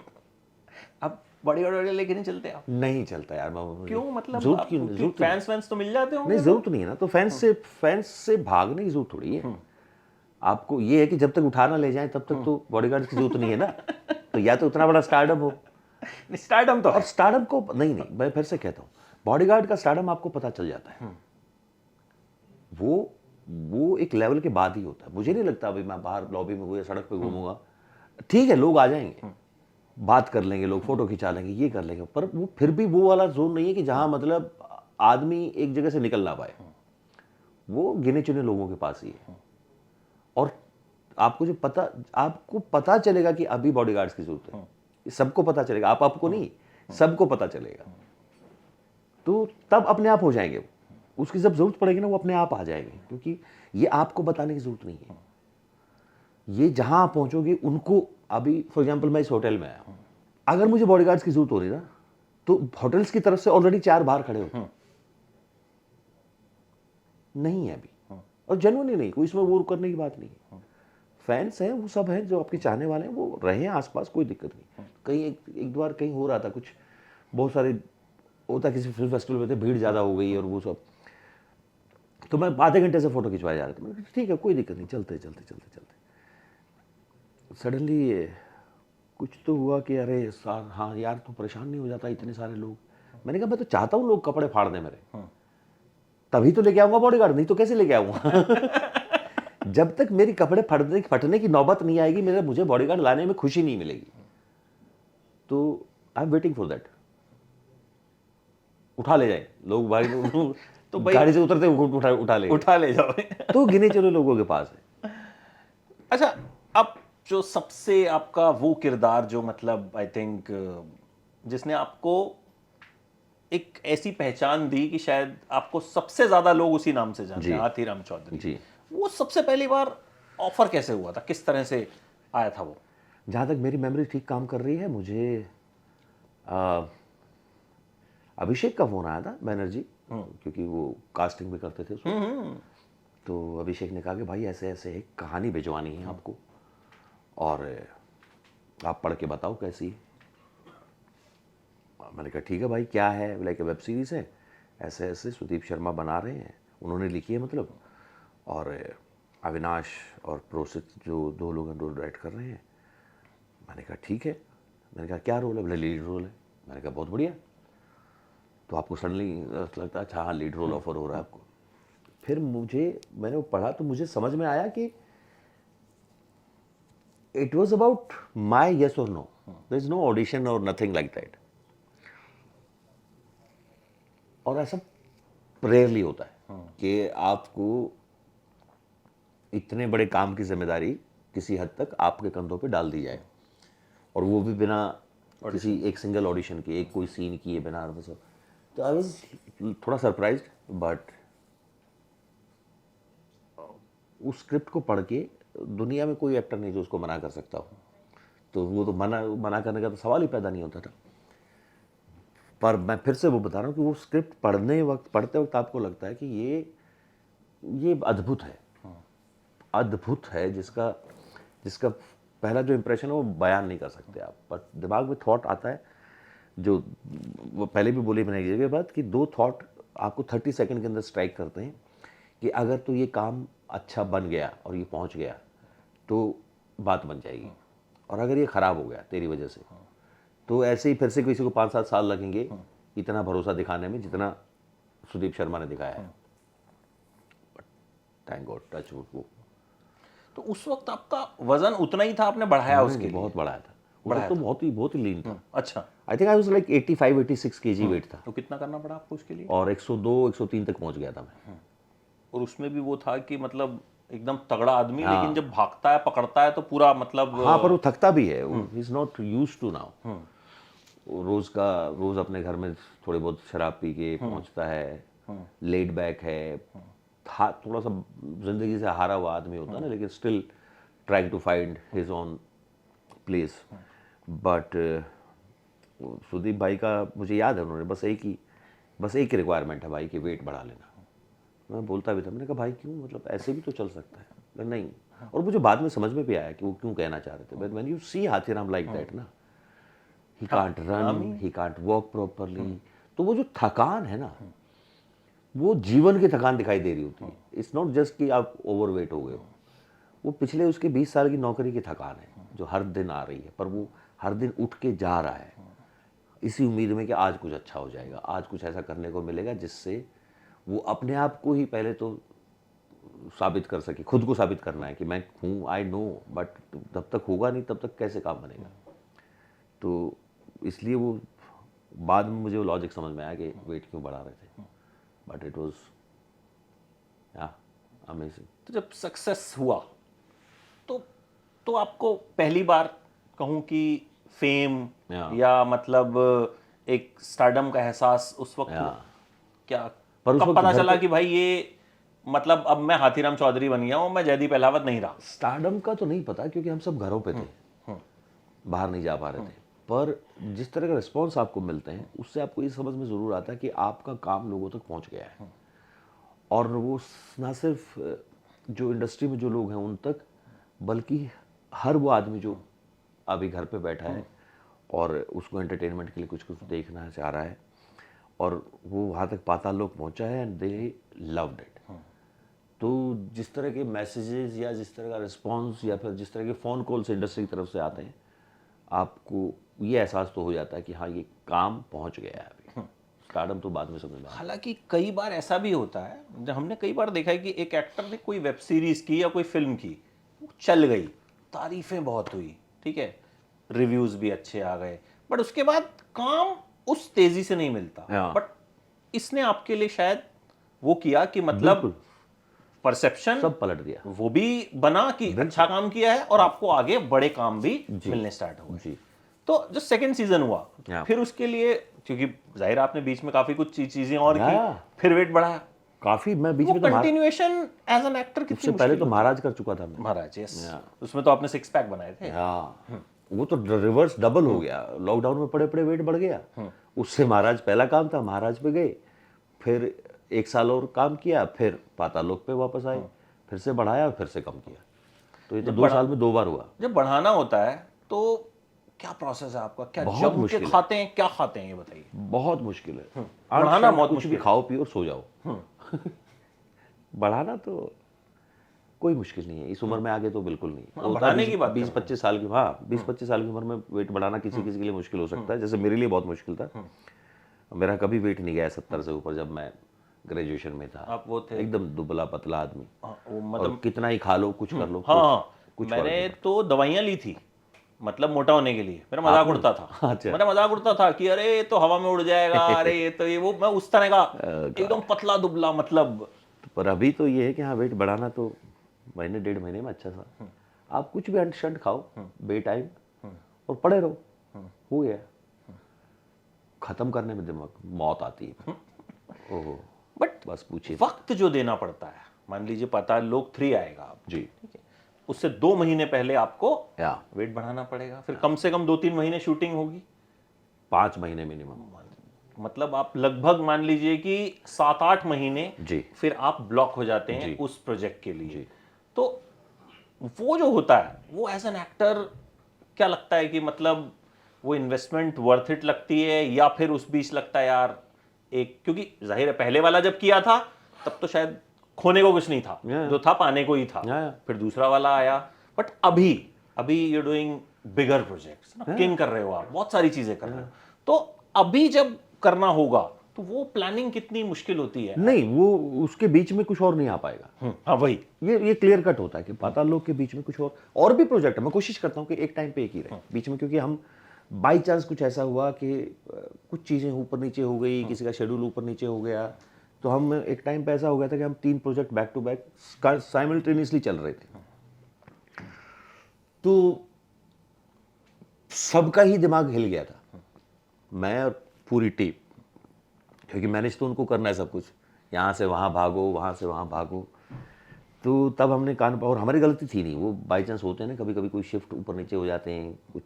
अब बड़ी बड़ी लेके नहीं चलते आप? नहीं चलता यार। क्यों, मतलब जरूरत आप क्यों, जरूरत नहीं। फैंस वैंस तो मिल जाते नहीं होंगे जरूरत नहीं है ना, तो फैंस से भागने की जरूरत थोड़ी है। आपको ये है कि जब तक उठा ना ले जाए तब तक तो बॉडीगार्ड की जरूरत नहीं है ना। तो या तो उतना बड़ा स्टारडम हो, स्टारडम तो और है। स्टारडम को नहीं, मैं फिर से कहता हूँ, बॉडीगार्ड का स्टारडम आपको पता चल जाता है। वो एक लेवल के बाद ही होता है। मुझे नहीं लगता अभी मैं बाहर लॉबी में हुए सड़क पे घूमूंगा, ठीक है लोग आ जाएंगे, बात कर लेंगे, लोग फोटो खिंचा लेंगे, ये कर लेंगे, पर वो फिर भी वो वाला जोन नहीं है कि जहां मतलब आदमी एक जगह से निकल ना पाए। वो गिने चुने लोगों के पास ही है। और आपको पता चलेगा कि अभी बॉडीगार्ड्स की जरूरत है, ये सबको पता चलेगा, आपको नहीं, सबको पता चलेगा। तो तब अपने आप हो जाएंगे वो। उसकी जब जरूरत पड़ेगी ना, वो अपने आप आ जाएंगे, क्योंकि ये आपको बताने की जरूरत नहीं है। ये जहां आप पहुंचोगे उनको, अभी फॉर एग्जांपल मैं इस होटल में आया हूं, अगर मुझे बॉडीगार्ड्स की जरूरत हो रही ना, तो होटल्स की तरफ से ऑलरेडी 4 बाहर खड़े होते नहीं है अभी। और जेन्युइनली नहीं, कोई इसमें वो करने की बात नहीं है। फैंस हैं, वो सब हैं जो आपके चाहने वाले हैं, वो रहे आसपास, कोई दिक्कत नहीं। कहीं एक दो बार कहीं हो रहा था कुछ, बहुत सारे होता किसी फिल्म फेस्टिवल में थे, भीड़ ज़्यादा हो गई और वो सब, तो मैं आधे घंटे से फोटो खिंचवाए जा रहा था। मैंने कहा ठीक है कोई दिक्कत नहीं, चलते चलते चलते चलते सडनली कुछ तो हुआ कि अरे हाँ यार तू परेशान नहीं हो जाता, इतने सारे लोग। मैंने कहा मैं तो चाहता हूँ लोग कपड़े फाड़ दें मेरे, तभी तो लेके आऊंगा बॉडीगार्ड, नहीं तो कैसे लेके आऊंगा। जब तक मेरी कपड़े फटने की नौबत नहीं आएगी, मुझे बॉडीगार्ड लाने में खुशी नहीं मिलेगी। तो I am waiting for that. उठा ले जाए लोग, भाई तो गाड़ी से उतरते उठा ले जाओ। तो गिने चुने लोगों के पास है। अच्छा, अब जो सबसे आपका वो किरदार जो मतलब आई थिंक जिसने आपको एक ऐसी पहचान दी कि शायद आपको सबसे ज्यादा लोग उसी नाम से जानते हैं, हाथीराम चौधरी जी, वो सबसे पहली बार ऑफर कैसे हुआ था, किस तरह से आया था वो? जहाँ तक मेरी मेमोरी ठीक काम कर रही है, मुझे अभिषेक का फोन आया था, बैनर्जी, क्योंकि वो कास्टिंग भी करते थे उसमें। तो अभिषेक ने कहा कि भाई ऐसे ऐसे एक कहानी भिजवानी है आपको, और आप पढ़ के बताओ कैसी है। मैंने कहा ठीक है भाई, क्या है? लाइक वेब सीरीज़ है, ऐसे ऐसे सुदीप शर्मा बना रहे हैं, उन्होंने लिखी है मतलब, और अविनाश और प्रोसित जो 2 लोग रोल राइट कर रहे हैं। मैंने कहा ठीक है। मैंने कहा क्या रोल है? बोले लीड रोल है। मैंने कहा बहुत बढ़िया। तो आपको सडनली लगता है अच्छा हाँ लीड रोल ऑफर हो रहा है आपको। फिर मैंने वो पढ़ा तो मुझे समझ में आया कि it was about my yes और no, there is no audition और नथिंग लाइक दैट। और ऐसा रेयरली होता है कि आपको इतने बड़े काम की जिम्मेदारी किसी हद तक आपके कंधों पे डाल दी जाए, और वो भी बिना किसी एक सिंगल ऑडिशन के, एक कोई सीन किए बिना। तो आई वाज थोड़ा सरप्राइज्ड, बट उस स्क्रिप्ट को पढ़ के दुनिया में कोई एक्टर नहीं जो उसको मना कर सकता हो। तो वो तो मना करने का तो सवाल ही पैदा नहीं होता था। पर मैं फिर से वो बता रहा हूँ कि वो स्क्रिप्ट पढ़ते वक्त आपको लगता है कि ये अद्भुत है। अद्भुत है जिसका जिसका पहला जो इम्प्रेशन है वो बयान नहीं कर सकते आप, पर दिमाग में थॉट आता है जो वो पहले भी बोली मैंने ये बात कि दो थॉट आपको 30 सेकंड के अंदर स्ट्राइक करते हैं कि अगर तो ये काम अच्छा बन गया और ये पहुंच गया तो बात बन जाएगी, और अगर ये ख़राब हो गया तेरी वजह से तो ऐसे ही फिर से किसी को 5-7 साल लगेंगे इतना भरोसा दिखाने में जितना सुदीप शर्मा ने दिखाया है। But thank God, touch wood, वो तो उस वक्त आपका वजन उतना ही था, आपने बढ़ाया उसके लिए? बहुत बढ़ाया था, बढ़ाया तो बहुत ही लीन था। अच्छा, I think I was like 85-86 KG weight था, तो कितना करना पड़ा आपको उसके लिए? और 102-103 तक पहुंच गया था मैं। और उसमें भी वो था कि मतलब एकदम तगड़ा आदमी, लेकिन जब भागता है पकड़ता है तो पूरा मतलब हाँ, पर वो थकता भी है, he is not used to now. रोज अपने घर में थोड़े बहुत शराब पी के पहुंचता है, लेड बैक है, थोड़ा सा जिंदगी से हारा हुआ आदमी होता है ना, लेकिन still trying to find his own place. But Sudeep भाई का मुझे याद है, उन्होंने बस एक ही रिक्वायरमेंट है भाई कि वेट बढ़ा लेना। मैं बोलता भी था, मैंने कहा भाई क्यों, मतलब ऐसे भी तो चल सकता है। नहीं, और मुझे बाद में समझ में भी आया कि वो क्यों कहना चाह रहे थे। But when you see Hathiram like that ना, he can't run, he can't walk properly, तो वो जो थकान है ना, वो जीवन की थकान दिखाई दे रही होती है। इट्स नॉट जस्ट कि आप ओवरवेट हो गए हो, वो पिछले उसके 20 साल की नौकरी की थकान है जो हर दिन आ रही है, पर वो हर दिन उठ के जा रहा है इसी उम्मीद में कि आज कुछ अच्छा हो जाएगा, आज कुछ ऐसा करने को मिलेगा जिससे वो अपने आप को ही पहले तो साबित कर सके, खुद को साबित करना है कि मैं हूँ, आई नो, बट तब तक होगा नहीं, तब तक कैसे काम बनेगा। तो इसलिए वो बाद में मुझे वो लॉजिक समझ में आया कि वेट क्यों बढ़ा रहे थे। But it was amazing. तो जब सक्सेस हुआ तो आपको पहली बार कहूँ कि फेम या मतलब एक स्टारडम का एहसास उस वक्त हुआ? क्या पर उस कब वक्त पता घर चला पे- कि भाई ये मतलब अब मैं हाथीराम चौधरी बन गया हूँ, मैं जयदीप अहलावत नहीं रहा? स्टारडम का तो नहीं पता क्योंकि हम सब घरों पे थे, बाहर नहीं जा पा रहे थे। पर जिस तरह का रिस्पॉन्स आपको मिलते हैं उससे आपको ये समझ में ज़रूर आता है कि आपका काम लोगों तक पहुंच गया है। और वो ना सिर्फ जो इंडस्ट्री में जो लोग हैं उन तक, बल्कि हर वो आदमी जो अभी घर पे बैठा है और उसको एंटरटेनमेंट के लिए कुछ कुछ देखना चाह रहा है, और वो वहाँ तक पाताल लोक पहुँचा है एंड दे लव्ड इट। तो जिस तरह के मैसेजेस या जिस तरह का रिस्पॉन्स या फिर जिस तरह के फ़ोन कॉल्स इंडस्ट्री की तरफ से आते हैं, आपको ये एहसास तो हो जाता है कि हाँ ये काम पहुँच गया है। अभी स्टारडम तो बाद में समझ में आता है। हालांकि कई बार ऐसा भी होता है, जब हमने कई बार देखा है कि एक एक्टर ने कोई वेब सीरीज की या कोई फिल्म की, वो चल गई, तारीफें बहुत हुई, ठीक है, रिव्यूज भी अच्छे आ गए, बट उसके बाद काम उस तेजी से नहीं मिलता। हाँ। बट इसने आपके लिए शायद वो किया कि मतलब बिल्कुल, परसेप्शन सब पलट दिया। वो भी बना कि अच्छा काम किया है और आपको आगे बड़े काम भी मिलने स्टार्ट हो गए। जी। तो जो सेकंड सीजन हुआ, हाँ। फिर उसके लिए क्योंकि जाहिर है आपने बीच में काफी कुछ चीजें और की, हाँ। फिर वेट बढ़ाया, काफ़ी मैं बीच वो में तो कंटिन्यूएशन एज एन एक्टर उससे कितनी पहले मुश्किल तो महाराज कर चुका था मैं। महाराज, यस, उसमें तो आपने 6 पैक बनाए थे। हाँ, वो तो रिवर्स डबल हो गया, लॉकडाउन में पड़े पड़े वेट बढ़ गया। उससे महाराज पहला काम था, महाराज पे गए, फिर 1 साल और काम किया, फिर पाताल लोक पे वापस आए, फिर से बढ़ाया, फिर से कम किया। तो ये तो 2 साल में 2 बार हुआ। जब बढ़ाना होता है तो क्या प्रोसेस है आपका? क्या बहुत जम के मुश्किल है। खाते हैं, क्या खाते हैं ये बताइए? बहुत मुश्किल है। बढ़ाना बहुत कुछ मुश्किल भी है। खाओ पियो और सो जाओ। बढ़ाना तो कोई मुश्किल नहीं है, इस उम्र में आगे तो बिल्कुल नहीं। हाँ, बढ़ाने की बात 20-25 साल की, हाँ 20-25 साल की उम्र में वेट बढ़ाना किसी किसी के लिए मुश्किल हो सकता है, जैसे मेरे लिए बहुत मुश्किल था। मेरा कभी वेट नहीं गया 70 से ऊपर जब मैं ग्रेजुएशन में था। आप वो थे, एकदम दुबला पतला आदमी, हाँ, वो और मतलब कितना ही खा लो, कुछ कर लो, हाँ, कुछ मैंने तो दवाइयाँ ली थी मतलब मोटा होने के लिए, मेरा मजाक उड़ता था। अच्छा। मेरा मजाक उड़ता था कि अरे ये तो हवा में उड़ जाएगा, अरे ये तो ये वो, मैं उस तरह का एकदम पतला दुबला मतलब। पर अभी तो ये है कि हाँ वेट बढ़ाना तो महीने 1.5 महीने में अच्छा सा, आप कुछ भी अंट शंट खाओ बे टाइम और पड़े रहो, हो गया। खत्म करने में दिमाग मौत आती है। ओहो, बट बस पूछिए। वक्त जो देना पड़ता है, मान लीजिए पता है लोग 3 आएगा आप, जी, ठीक है, उससे 2 महीने पहले आपको या वेट बढ़ाना पड़ेगा, फिर कम से कम 2-3 महीने शूटिंग होगी, 5 महीने मिनिमम। मतलब आप लगभग मान लीजिए कि 7-8 महीने जी, फिर आप ब्लॉक हो जाते हैं जी। उस प्रोजेक्ट के लिए। जी। तो वो जो होता है वो एज एन एक्टर क्या लगता है कि मतलब वो इन्वेस्टमेंट वर्थ इट लगती है, या फिर उस बीच लगता है यार एक, क्योंकि जाहिर है पहले वाला जब किया था तब तो शायद खोने को कुछ नहीं था, जो था पाने को ही था, फिर दूसरा वाला आया, बट अभी अभी यू डूइंग बिगर प्रोजेक्ट्स ना, किंग कर रहे हो आप, बहुत सारी चीजें कर रहे हो, तो अभी जब करना होगा तो वो प्लानिंग कितनी मुश्किल होती है? नहीं, वो उसके बीच में कुछ और नहीं आ पाएगा। हाँ वही, ये क्लियर कट होता है कि पाताल लोक के बीच में कुछ और भी प्रोजेक्ट है। मैं कोशिश करता हूँ कि एक टाइम पे एक ही रहे बीच में, क्योंकि हम बाई चांस कुछ ऐसा हुआ कि कुछ चीज़ें ऊपर नीचे हो गई, किसी का शेड्यूल ऊपर नीचे हो गया, तो हम एक टाइम पे ऐसा हो गया था कि हम 3 project back to back simultaneously चल रहे थे, तो सबका ही दिमाग हिल गया था, मैं और पूरी टीम, क्योंकि मैनेज तो उनको करना है सब कुछ, यहाँ से वहाँ भागो, वहाँ से वहाँ भागो। तो तब हमने कान, और हमारी गलती थी नहीं, वो बाई चांस होते हैं ना, कभी कभी कोई शिफ्ट ऊपर नीचे हो जाते हैं, कुछ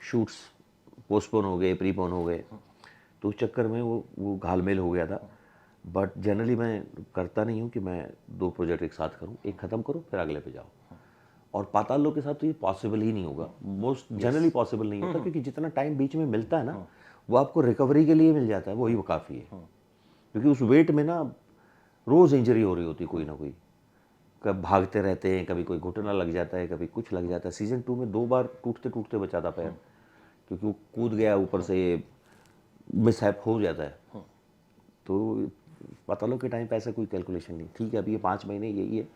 शूट्स पोस्टपोन हो गए, प्रीपोन हो गए, तो उस चक्कर में वो घालमेल हो गया था। बट जनरली मैं करता नहीं हूँ कि मैं 2 प्रोजेक्ट एक साथ करूँ, एक ख़त्म करूँ फिर अगले पे जाओ। और पाताल लोक के साथ तो ये पॉसिबल ही नहीं होगा, मोस्ट जनरली पॉसिबल नहीं होता, क्योंकि जितना टाइम बीच में मिलता है ना, वो आपको रिकवरी के लिए मिल जाता है, वही वो काफ़ी है। क्योंकि उस वेट में ना रोज़ इंजरी हो रही होती है कोई ना कोई, कब भागते रहते हैं, कभी कोई घुटना लग जाता है, कभी कुछ लग जाता है। सीजन 2 में 2 बार टूटते टूटते बचा था पैर, क्योंकि वो कूद गया ऊपर से, मिसहैप हो जाता है। तो पाताल लोक के टाइम पे ऐसा कोई कैलकुलेशन नहीं, ठीक है अभी ये 5 महीने यही है,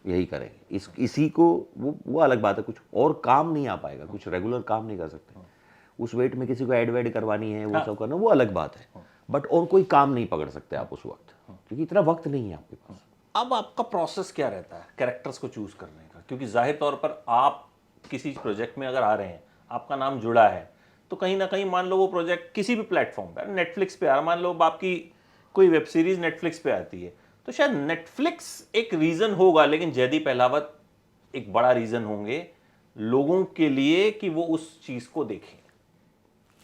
यही करेंगे, इसी को वो अलग बात है, कुछ और काम नहीं आ पाएगा, कुछ रेगुलर काम नहीं कर सकते उस वेट में, किसी को एड वेड करवानी है वो सब करना, वो अलग बात है, बट और कोई काम नहीं पकड़ सकते आप उस वक्त, क्योंकि इतना वक्त नहीं है आपके पास। अब आपका प्रोसेस क्या रहता है कैरेक्टर्स को चूज करने का? क्योंकि जाहिर तौर पर आप किसी प्रोजेक्ट में अगर आ रहे हैं, आपका नाम जुड़ा है, तो कहीं ना कहीं मान लो वो प्रोजेक्ट किसी भी प्लेटफॉर्म पे, नेटफ्लिक्स पे आ रहा, मान लो आपकी कोई वेब सीरीज नेटफ्लिक्स पे आती है, तो शायद नेटफ्लिक्स एक रीजन होगा, लेकिन जयदीप अहलावत एक बड़ा रीजन होंगे लोगों के लिए कि वो उस चीज को देखें।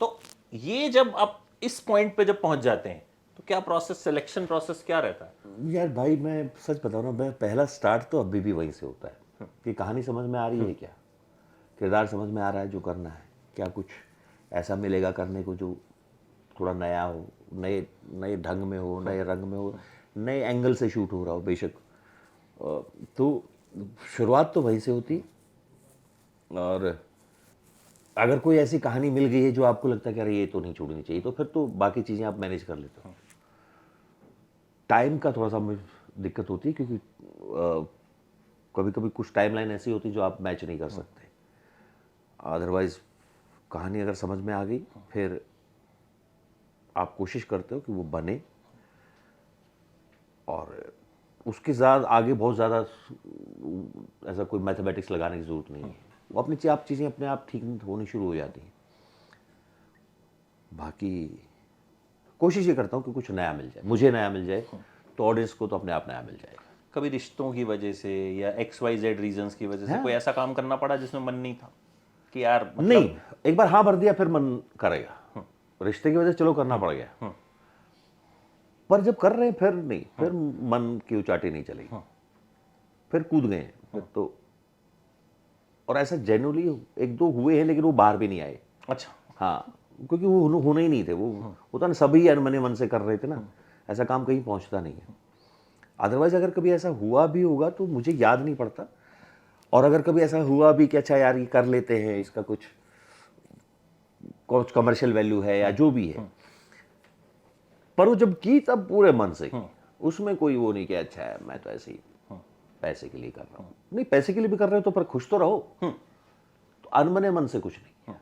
तो ये जब आप इस पॉइंट पे जब पहुंच जाते हैं, तो क्या प्रोसेस, सिलेक्शन प्रोसेस क्या रहता है? यार भाई मैं सच बताऊँ ना, मैं पहला स्टार्ट तो अभी भी वहीं से होता है कि कहानी समझ में आ रही है क्या, किरदार समझ में आ रहा है जो करना है, क्या कुछ ऐसा मिलेगा करने को जो थोड़ा नया हो, नए ढंग में हो, नए रंग में हो, नए एंगल से शूट हो रहा हो बेशक। तो शुरुआत तो वहीं से होती, और अगर कोई ऐसी कहानी मिल गई है जो आपको लगता है कि अरे ये तो नहीं छोड़नी चाहिए, तो फिर तो बाकी चीज़ें आप मैनेज कर लेते हो। टाइम का थोड़ा सा दिक्कत होती है, क्योंकि कभी कभी कुछ टाइमलाइन ऐसी होती है जो आप मैच नहीं कर सकते, अदरवाइज कहानी अगर समझ में आ गई फिर आप कोशिश करते हो कि वो बने, और उसके साथ आगे बहुत ज़्यादा ऐसा कोई मैथमेटिक्स लगाने की ज़रूरत नहीं है, वो अपनी आप चीज़ें अपने आप ठीक होनी शुरू हो जाती हैं। बाकी कोशिश ये करता हूँ कि कुछ नया मिल जाए, मुझे नया मिल जाए, तो ऑडियंस को तो अपने आप नया मिल जाएगा। कभी रिश्तों की वजह से या XYZ रीजंस की वजह से कोई ऐसा काम करना पड़ा जिसमें मन नहीं था कि यार मतलब... नहीं, एक बार हाँ भर दिया फिर मन करेगा, रिश्ते की वजह से चलो करना पड़ गया, पर जब कर रहे हैं फिर नहीं, फिर मन की उचाटी नहीं चलेगी, फिर कूद गए फिर तो। और ऐसा जेन्युइनली 1-2 हुए हैं, लेकिन वो बाहर भी नहीं आए। अच्छा, हाँ, क्योंकि वो होने ही नहीं थे, वो होता ना, सभी अनमने मन से कर रहे थे ना, ऐसा काम कहीं पहुंचता नहीं है। अदरवाइज अगर कभी ऐसा हुआ भी होगा तो मुझे याद नहीं पड़ता, और अगर कभी ऐसा हुआ भी कि अच्छा यार ये कर लेते हैं, इसका कुछ कमर्शियल वैल्यू है या जो भी है, पर वो जब की तब पूरे मन से, उसमें कोई वो नहीं कि अच्छा है मैं तो ऐसे ही पैसे के लिए कर रहा हूँ। नहीं, पैसे के लिए भी कर रहे हो तो पर खुश तो रहो, तो अनमने मन से कुछ नहीं।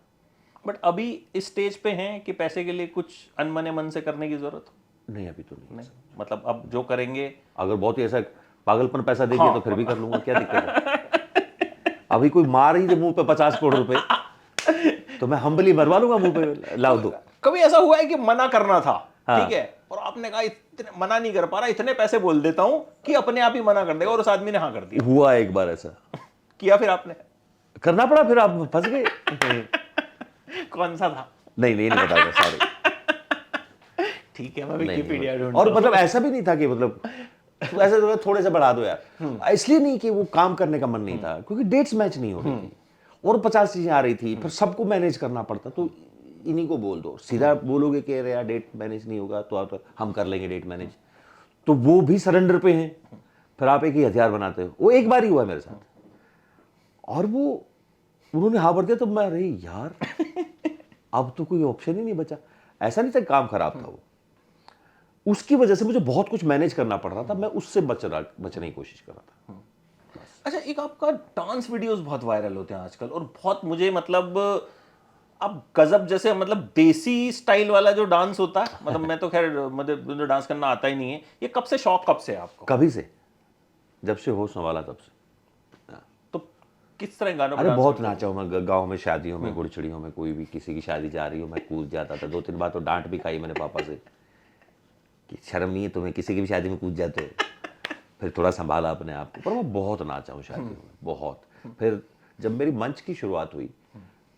बट अभी इस स्टेज पे हैं कि पैसे के लिए कुछ अनमने मन से करने की जरूरत नहीं, अभी तो नहीं। मतलब अब जो करेंगे, अगर बहुत ही ऐसा पागलपन पैसा देंगे तो फिर भी कर लूंगा, क्या दिक्कत है। अभी कोई मार ही दे मुंह पे 50 करोड़ रुपए, तो मैं हम्बली मरवा लूंगा मुंह पे, लाओ दो। कभी ऐसा हुआ है कि मना करना था, ठीक है, और आपने कहा इतने मना नहीं कर पा रहा, इतने पैसे बोल देता हूं कि अपने आप ही मना कर देगा, और उस आदमी ने हाँ कर दिया? हुआ एक बार ऐसा। किया फिर आपने? करना पड़ा, फिर आप फंस गए। कौन सा था? नहीं बताऊंगा, सॉरी। ठीक है, मैं विकिपीडिया ढूंढ। और मतलब ऐसा भी नहीं था कि मतलब तो ऐसे तो थोड़े से बढ़ा दो यार। इसलिए नहीं कि वो काम करने का मन नहीं था, क्योंकि डेट्स मैच नहीं हो रही थी और 50 चीजें आ रही थी, फिर सबको मैनेज करना पड़ता। तो इन्हीं को बोल दो, सीधा बोलोगे कि अरे यार डेट मैनेज नहीं होगा तो आप हम कर लेंगे डेट मैनेज, तो वो भी सरेंडर पे हैं। फिर आप एक ही हथियार बनाते हो। वो एक बार ही हुआ मेरे साथ, और वो उन्होंने हाँ भर दिया तो मैं, अरे यार अब तो कोई ऑप्शन ही नहीं बचा। ऐसा नहीं था काम खराब था, वो उसकी वजह से मुझे बहुत कुछ मैनेज करना पड़ रहा था, मैं उससे बचने की कोशिश कर रहा था। अच्छा, एक आपका डांस वीडियोस बहुत वायरल होते हैं आजकल, और बहुत मुझे मतलब अब गजब जैसे मतलब देसी स्टाइल वाला जो डांस होता है, मतलब मैं तो खैर मुझे डांस करना आता ही नहीं है। ये कब से शौक, कब से है आपको? कभी से, जब से होश संभाला तब से। तो किस तरह गानों पर अरे डांस बहुत करते हो? नाचा हूँ मैं, गाँव में शादियों में, गुड़छड़ियों में, कोई भी किसी की शादी जा रही हो मैं कूद जाता था। 2-3 बार तो डांट भी खाई मैंने पापा से कि शर्म नहीं है तुम्हें, किसी की भी शादी में कूद जाते हो। फिर थोड़ा संभाला अपने आप को, पर मैं बहुत नाचा हूँ शादियों में, बहुत। फिर जब मेरी मंच की शुरुआत हुई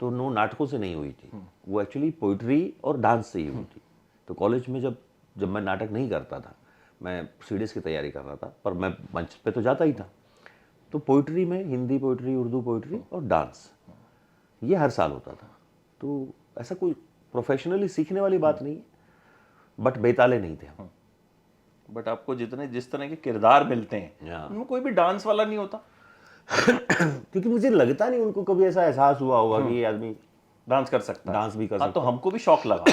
तो नो नाटकों से नहीं हुई थी, वो एक्चुअली पोइट्री और डांस से ही हुई थी। तो कॉलेज में जब मैं नाटक नहीं करता था, मैं सीडीएस की तैयारी कर रहा था, पर मैं मंच पे तो जाता ही था। तो पोइट्री में हिंदी पोइट्री, उर्दू पोइट्री और डांस, ये हर साल होता था। तो ऐसा कोई प्रोफेशनली सीखने वाली बात नहीं है, बट बेताले नहीं थे हम। बट आपको जिस तरह के किरदार मिलते हैं हाँ। उनमें कोई भी डांस वाला नहीं होता? क्योंकि मुझे लगता नहीं उनको कभी ऐसा एहसास हुआ होगा कि ये आदमी डांस कर सकता है। डांस भी कर हाँ, सकता तो हमको भी शौक लगा।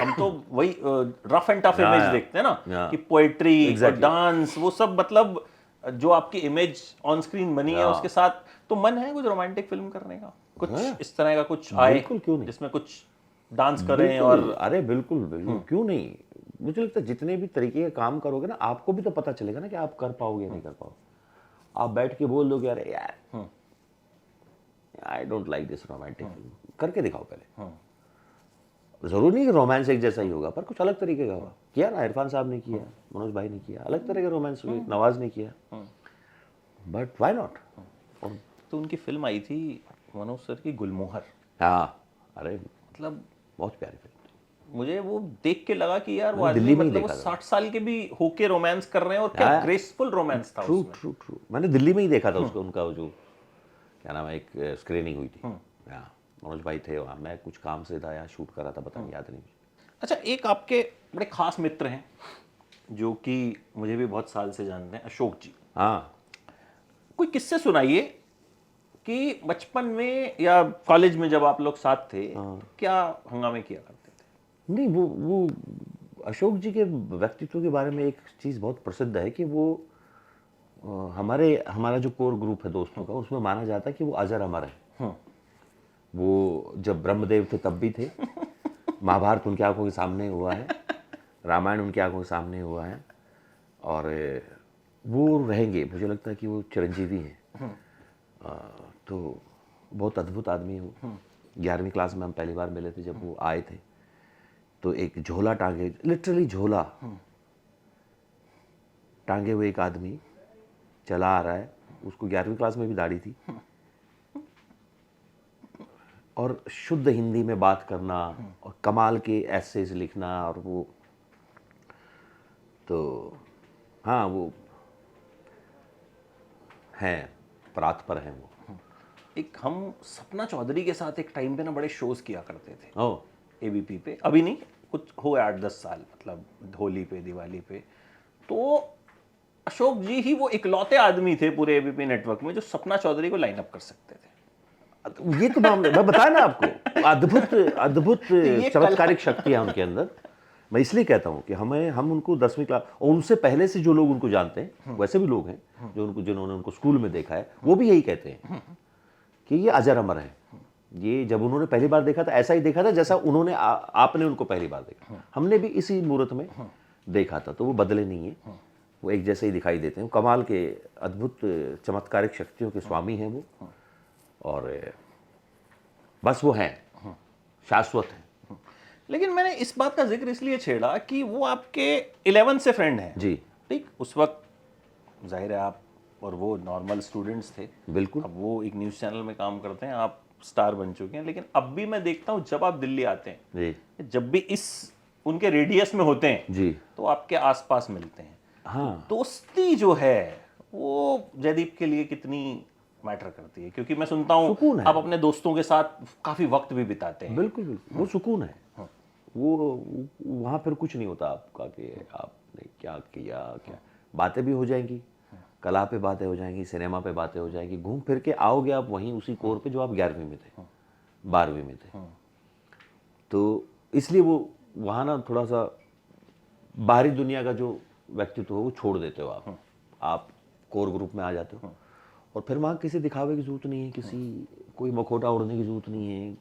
हम तो वही rough and tough image yeah. देखते हैं ना, Yeah. कि पोएट्री और Exactly. डांस वो सब, मतलब जो आपकी इमेज ऑन स्क्रीन बनी है Yeah. उसके साथ। तो मन है कुछ रोमांटिक फिल्म करने का, कुछ हाँ। इस तरह का कुछ आए बिल्कुल, क्यों नहीं? जिसमें कुछ डांस करें? बिल्कुल, और अरे बिल्कुल बिल्कुल, क्यों नहीं। मुझे लगता है जितने भी तरीके के काम करोगे ना, आपको भी तो पता चलेगा ना कि आप कर पाओगे या नहीं कर पाओगे। आप बैठ के बोल दोगे अरे यार I don't like this romantic film, करके दिखाओ पहले। जरूरी नहीं कि रोमांस एक जैसा ही होगा, पर कुछ अलग तरीके का होगा। किया ना, इरफान साहब ने किया, मनोज भाई ने किया, अलग तरह के रोमांस हुए, नवाज ने किया, बट व्हाई नॉट। तो उनकी फिल्म आई थी मनोज सर की, गुलमोहर। हाँ, अरे मतलब बहुत प्यारी फिल्म। मुझे वो देख के लगा कि यार वो मैंने आदमी दिल्ली में ही मतलब वो देखा था। 60 साल के भी होके रोमांस कर रहे हैं, और क्या हाँ। ग्रेसफुल रोमांस था ट्रू उसमें। ट्रू ट्रू, मैंने दिल्ली में ही देखा था उसको, उनका वो जो क्या नाम है, एक स्क्रीनिंग हुई थी। हाँ, मनोज भाई थे वहाँ, मैं कुछ काम से था या शूट कर रहा था, पता नहीं, याद नहीं मुझे। अच्छा, एक आपके बड़े खास मित्र हैं जो कि मुझे भी बहुत साल से जानते हैं, अशोक जी। हाँ, कोई किस्से सुनाइए कि बचपन में या कॉलेज में जब आप लोग साथ थे, क्या हंगामे किया करते थे? नहीं वो अशोक जी के व्यक्तित्व के बारे में एक चीज़ बहुत प्रसिद्ध है कि वो हमारा जो कोर ग्रुप है दोस्तों का, उसमें माना जाता है कि वो अजर अमर है। वो जब ब्रह्मदेव थे तब भी थे, महाभारत उनकी आंखों के सामने हुआ है, रामायण उनकी आंखों के सामने हुआ है, और वो रहेंगे। मुझे लगता है कि वो चिरंजीवी हैं। तो बहुत अद्भुत आदमी है वो। 11वीं क्लास में हम पहली बार मिले थे जब वो आए थे, तो एक झोला टांगे, लिटरली झोला टांगे हुए एक आदमी चला आ रहा है, उसको 11वीं क्लास में भी दाढ़ी थी, और शुद्ध हिंदी में बात करना और कमाल के एसेज लिखना, और वो तो हाँ, वो हैं, परात्पर हैं वो। एक हम सपना चौधरी के साथ एक टाइम पे ना बड़े शोज किया करते थे ओ, एबीपी पे, अभी नहीं, कुछ हो 8-10 साल, मतलब होली पे, दिवाली पे। तो अशोक जी ही वो इकलौते आदमी थे पूरे एबीपी नेटवर्क में जो सपना चौधरी को लाइन अप कर सकते थे। ये तो मामले मैं बताया ना आपको, अद्भुत अद्भुत ये चमत्कारिक शक्तियां उनके अंदर। मैं इसलिए कहता हूँ कि हम उनको 10वीं क्लास, और उनसे पहले से जो लोग उनको जानते हैं, वैसे भी लोग हैं जिन्होंने उनको स्कूल में देखा है, वो भी यही कहते हैं कि ये अजर अमर है। ये जब उन्होंने पहली बार देखा था, ऐसा ही देखा था जैसा उन्होंने आपने उनको पहली बार देखा, हमने भी इसी मुहूर्त में देखा था। तो वो बदले नहीं है, वो एक जैसे ही दिखाई देते हैं। कमाल के अद्भुत चमत्कारिक शक्तियों के स्वामी हैं वो, और बस वो हैं, शाश्वत हैं। लेकिन मैंने इस बात का जिक्र इसलिए छेड़ा कि वो आपके 11 से फ्रेंड हैं जी, ठीक। उस वक्त जाहिर है आप और वो नॉर्मल स्टूडेंट्स थे, बिल्कुल। अब वो एक न्यूज़ चैनल में काम करते हैं, आप स्टार बन चुके हैं। लेकिन अब भी मैं देखता हूँ जब आप दिल्ली आते हैं, जी जब भी इस उनके रेडियस में होते हैं जी, तो आपके आसपास मिलते हैं। हाँ दोस्ती जो है वो जयदीप के लिए कितनी मैटर करती है? क्योंकि मैं सुनता हूँ सुकून है। आप अपने दोस्तों के साथ काफी वक्त भी बिताते हैं। बिल्कुल बिल्कुल, वो सुकून है। वो वहाँ फिर कुछ नहीं होता आपका कि आपने क्या किया, क्या बातें भी हो जाएंगी, कला पे बातें हो जाएंगी, सिनेमा पे बातें हो जाएंगी, घूम फिर के आओगे आप वहीं उसी कोर पे जो आप 11वीं में थे, 12वीं में थे। तो इसलिए वो वहाँ ना थोड़ा सा बाहरी दुनिया का जो व्यक्तित्व है वो छोड़ देते हो आप कोर ग्रुप में आ जाते हो। और फिर वहाँ किसी दिखावे की जरूरत नहीं है, किसी कोई मखौटा उड़ने की जरूरत नहीं है,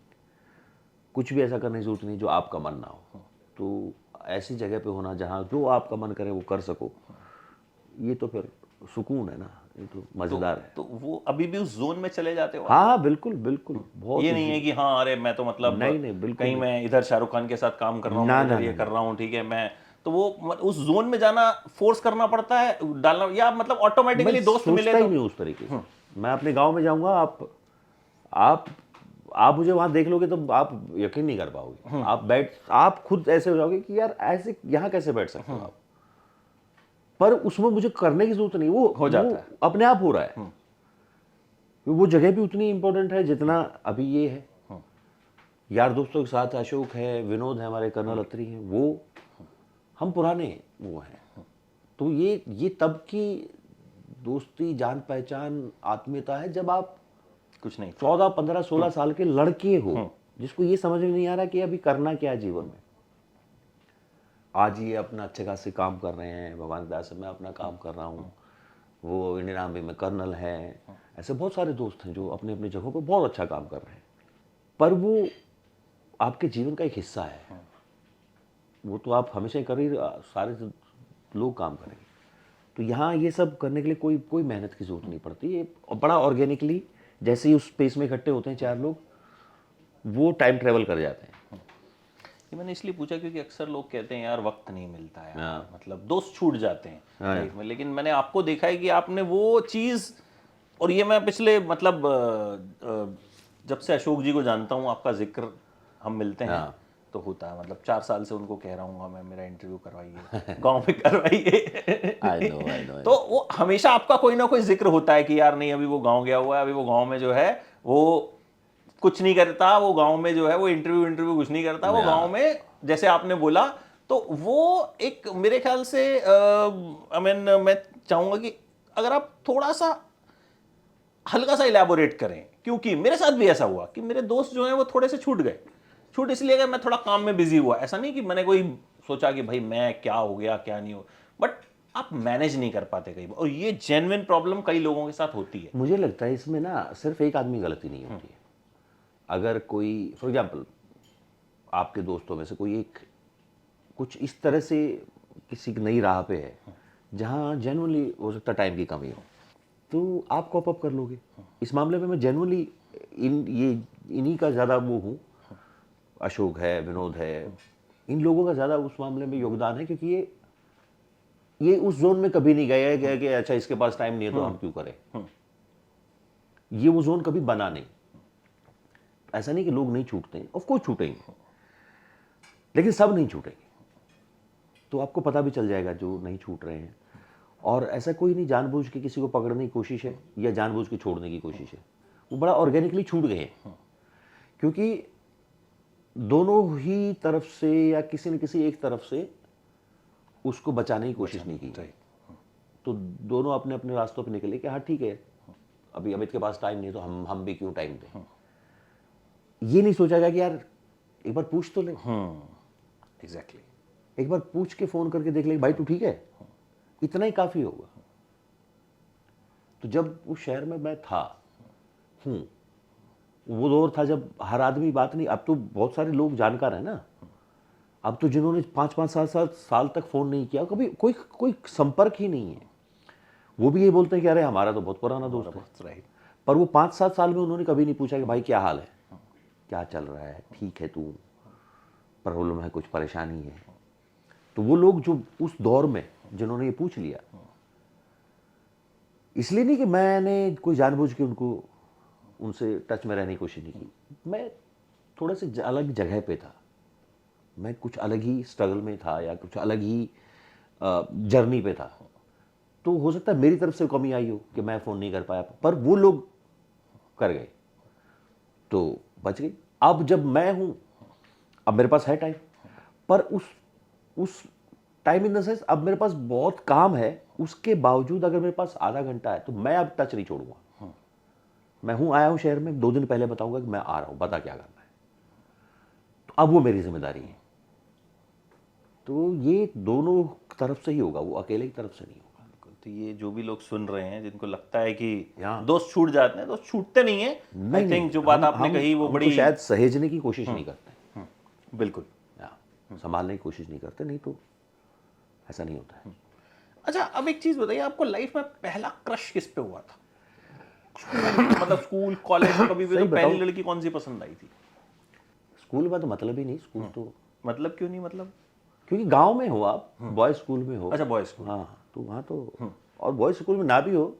कुछ भी ऐसा करने की जरूरत नहीं जो आपका मन ना हो। तो ऐसी जगह पे होना जहाँ जो आपका मन करे वो कर सको, ये तो फिर सुकून है ना, ये तो मजेदार है। तो वो अभी भी उस जोन में चले जाते हो आप? हाँ हाँ बिल्कुल बिल्कुल, बहुत ये नहीं है कि हाँ अरे मैं तो मतलब नहीं नहीं बिल्कुल कहीं मैं इधर शाहरुख खान के साथ काम कर रहा हूँ, ना मैं इधर ना ये ना कर रहा हूँ, ठीक है, मैं तो वो उस जोन में जाना फोर्स करना पड़ता है डालना, या मतलब ऑटोमेटिकली मैं दोस्त मिले सोचता ही तो? नहीं उस तरीके से। मैं अपने गांव में जाऊंगा, आप आप मुझे वहां देख लोगे तो आप यकीन नहीं कर पाओगे। आप खुद ऐसे हो जाओगे कि यार ऐसे यहाँ कैसे बैठ सकते हो आप। पर उसमें मुझे करने की जरूरत नहीं, हो जाता वो है। अपने आप हो रहा है। वो जगह भी उतनी इंपॉर्टेंट है जितना अभी ये है। यार दोस्तों के साथ अशोक है, विनोद है, हमारे कर्नल अत्री हैं, वो हम पुराने वो हैं। तो ये तब की दोस्ती, जान पहचान, आत्मीयता है जब आप कुछ नहीं। 14 15 16 साल के लड़के हो, जिसको ये समझ में नहीं आ रहा कि अभी करना क्या है जीवन में। आज ये अपना अच्छे खासे काम कर रहे हैं, भगवान की दया से मैं अपना काम कर रहा हूँ, वो इंडियन आर्मी में कर्नल है। ऐसे बहुत सारे दोस्त हैं जो अपने अपने जगहों पर बहुत अच्छा काम कर रहे हैं, पर वो आपके जीवन का एक हिस्सा है। वो तो आप हमेशा ही कर ही, सारे लोग काम करेंगे। तो यहाँ ये सब करने के लिए कोई कोई मेहनत की जरूरत नहीं पड़ती। ये बड़ा ऑर्गेनिकली, जैसे ही उस स्पेस में इकट्ठे होते हैं चार लोग, वो टाइम ट्रेवल कर जाते हैं। ये मैंने इसलिए पूछा क्योंकि अक्सर लोग कहते हैं यार वक्त नहीं मिलता है, हाँ। मतलब दोस्त छूट जाते हैं हाँ। लाइफ में, लेकिन मैंने आपको देखा है कि आपने वो चीज़, और ये मैं पिछले मतलब जब से अशोक जी को जानता हूँ, आपका जिक्र हम मिलते हैं हाँ। तो होता है, मतलब 4 साल से उनको कह रहा हूँ मैं मेरा इंटरव्यू करवाइए, गांव में करवाइए। आई नो तो वो हमेशा आपका कोई ना कोई जिक्र होता है कि यार नहीं अभी वो गांव गया हुआ है, अभी वो गांव में जो है वो कुछ नहीं करता, वो गांव में जो है वो इंटरव्यू कुछ नहीं करता, वो गांव में जैसे आपने बोला। तो वो एक मेरे ख्याल से मैं चाहूंगा कि अगर आप थोड़ा सा हल्का सा इलेबोरेट करें, क्योंकि मेरे साथ भी ऐसा हुआ कि मेरे दोस्त जो हैं वो थोड़े से छूट गए। छूट इसलिए गए, मैं थोड़ा काम में बिजी हुआ, ऐसा नहीं कि मैंने कोई सोचा कि भाई मैं क्या हो गया क्या नहीं हो, बट आप मैनेज नहीं कर पाते कई बार, और ये जेन्युइन प्रॉब्लम कई लोगों के साथ होती है। मुझे लगता है इसमें ना सिर्फ एक आदमी गलती नहीं होती है। अगर कोई फॉर एग्जाम्पल आपके दोस्तों में से कोई एक कुछ इस तरह से किसी नई राह पे है जहाँ जेन्युइनली हो सकता है टाइम की कमी हो, तो आप कॉप अप कर लोगे। इस मामले में मैं जेन्युइनली इन्हीं का ज़्यादा वो हूँ, अशोक है, विनोद है, इन लोगों का ज़्यादा उस मामले में योगदान है, क्योंकि ये उस जोन में कभी नहीं गया है कि अच्छा इसके पास टाइम नहीं है तो हम क्यों करें। ये वो जोन कभी बना नहीं। ऐसा नहीं कि लोग नहीं छूटते हैं, ऑफ कोर्स छूटेंगे, लेकिन सब नहीं छूटेंगे। तो आपको पता भी चल जाएगा जो नहीं छूट रहे हैं। और ऐसा कोई नहीं जानबूझ के किसी को पकड़ने की कोशिश है या जानबूझ के छोड़ने की कोशिश है, वो बड़ा ऑर्गेनिकली छूट गए हैं। क्योंकि दोनों ही तरफ से या किसी न किसी एक तरफ से उसको बचाने की कोशिश नहीं की। तो दोनों अपने अपने रास्तों पर निकले कि हाँ ठीक है, अभी अमित के पास टाइम नहीं है तो हम भी क्यों टाइम दें। ये नहीं सोचा गया कि यार एक बार पूछ तो ले। एग्जैक्टली। एक बार पूछ के फोन करके देख ले भाई तू ठीक है, इतना ही काफी होगा। तो जब उस शहर में मैं था, वो दौर था जब हर आदमी बात नहीं, अब तो बहुत सारे लोग जानकार है ना। अब तो जिन्होंने 5-5 साल तक फोन नहीं किया, कभी कोई संपर्क ही नहीं है, वो भी ये बोलते हैं कि अरे हमारा तो बहुत पुराना दोस्त है। पर वो 5-7 साल में उन्होंने कभी नहीं पूछा कि भाई क्या हाल है, क्या चल रहा है, ठीक है, तू प्रॉब्लम है, कुछ परेशानी है। तो वो लोग जो उस दौर में जिन्होंने ये पूछ लिया, इसलिए नहीं कि मैंने कोई जानबूझ के उनसे टच में रहने की कोशिश नहीं की, मैं थोड़ा से अलग जगह पे था, मैं कुछ अलग ही स्ट्रगल में था या कुछ अलग ही जर्नी पे था। तो हो सकता है मेरी तरफ से कमी आई हो कि मैं फ़ोन नहीं कर पाया, पर वो लोग कर गए तो बच गई। अब जब मैं हूं, अब मेरे पास है टाइम, पर उस टाइम इन द सेंस अब मेरे पास बहुत काम है, उसके बावजूद अगर मेरे पास आधा घंटा है तो मैं अब टच नहीं छोड़ूंगा। मैं हूं, आया हूं शहर में, 2 दिन पहले बताऊंगा कि मैं आ रहा हूं, बता क्या करना है, तो अब वो मेरी जिम्मेदारी है। तो ये दोनों तरफ से ही होगा, वो अकेले की तरफ से नहीं होगा। तो ये जो भी लोग सुन रहे हैं जिनको लगता है कि हाँ। दोस्त छूट जाते हैं, दोस्त छूटते नहीं है। आई थिंक जो बात आपने कही वो हम बड़ी तो शायद सहेजने की कोशिश नहीं करते, बिल्कुल। संभालने की कोशिश नहीं करते, नहीं तो ऐसा नहीं होता है। अच्छा, अब एक चीज बताइए, आपको लाइफ में पहला क्रश किस पे हुआ था? मतलब स्कूल, कॉलेज, कभी भी सही तो पहली बताऊं? लड़की कौन सी पसंद आई थी? स्कूल में तो मतलब ही नहीं, स्कूल तो मतलब क्यों नहीं? मतलब क्योंकि गांव में हो आप, बॉयज स्कूल में हो। अच्छा, बॉयज स्कूल। हाँ, तो वहाँ तो, और बॉयज स्कूल में ना भी हो,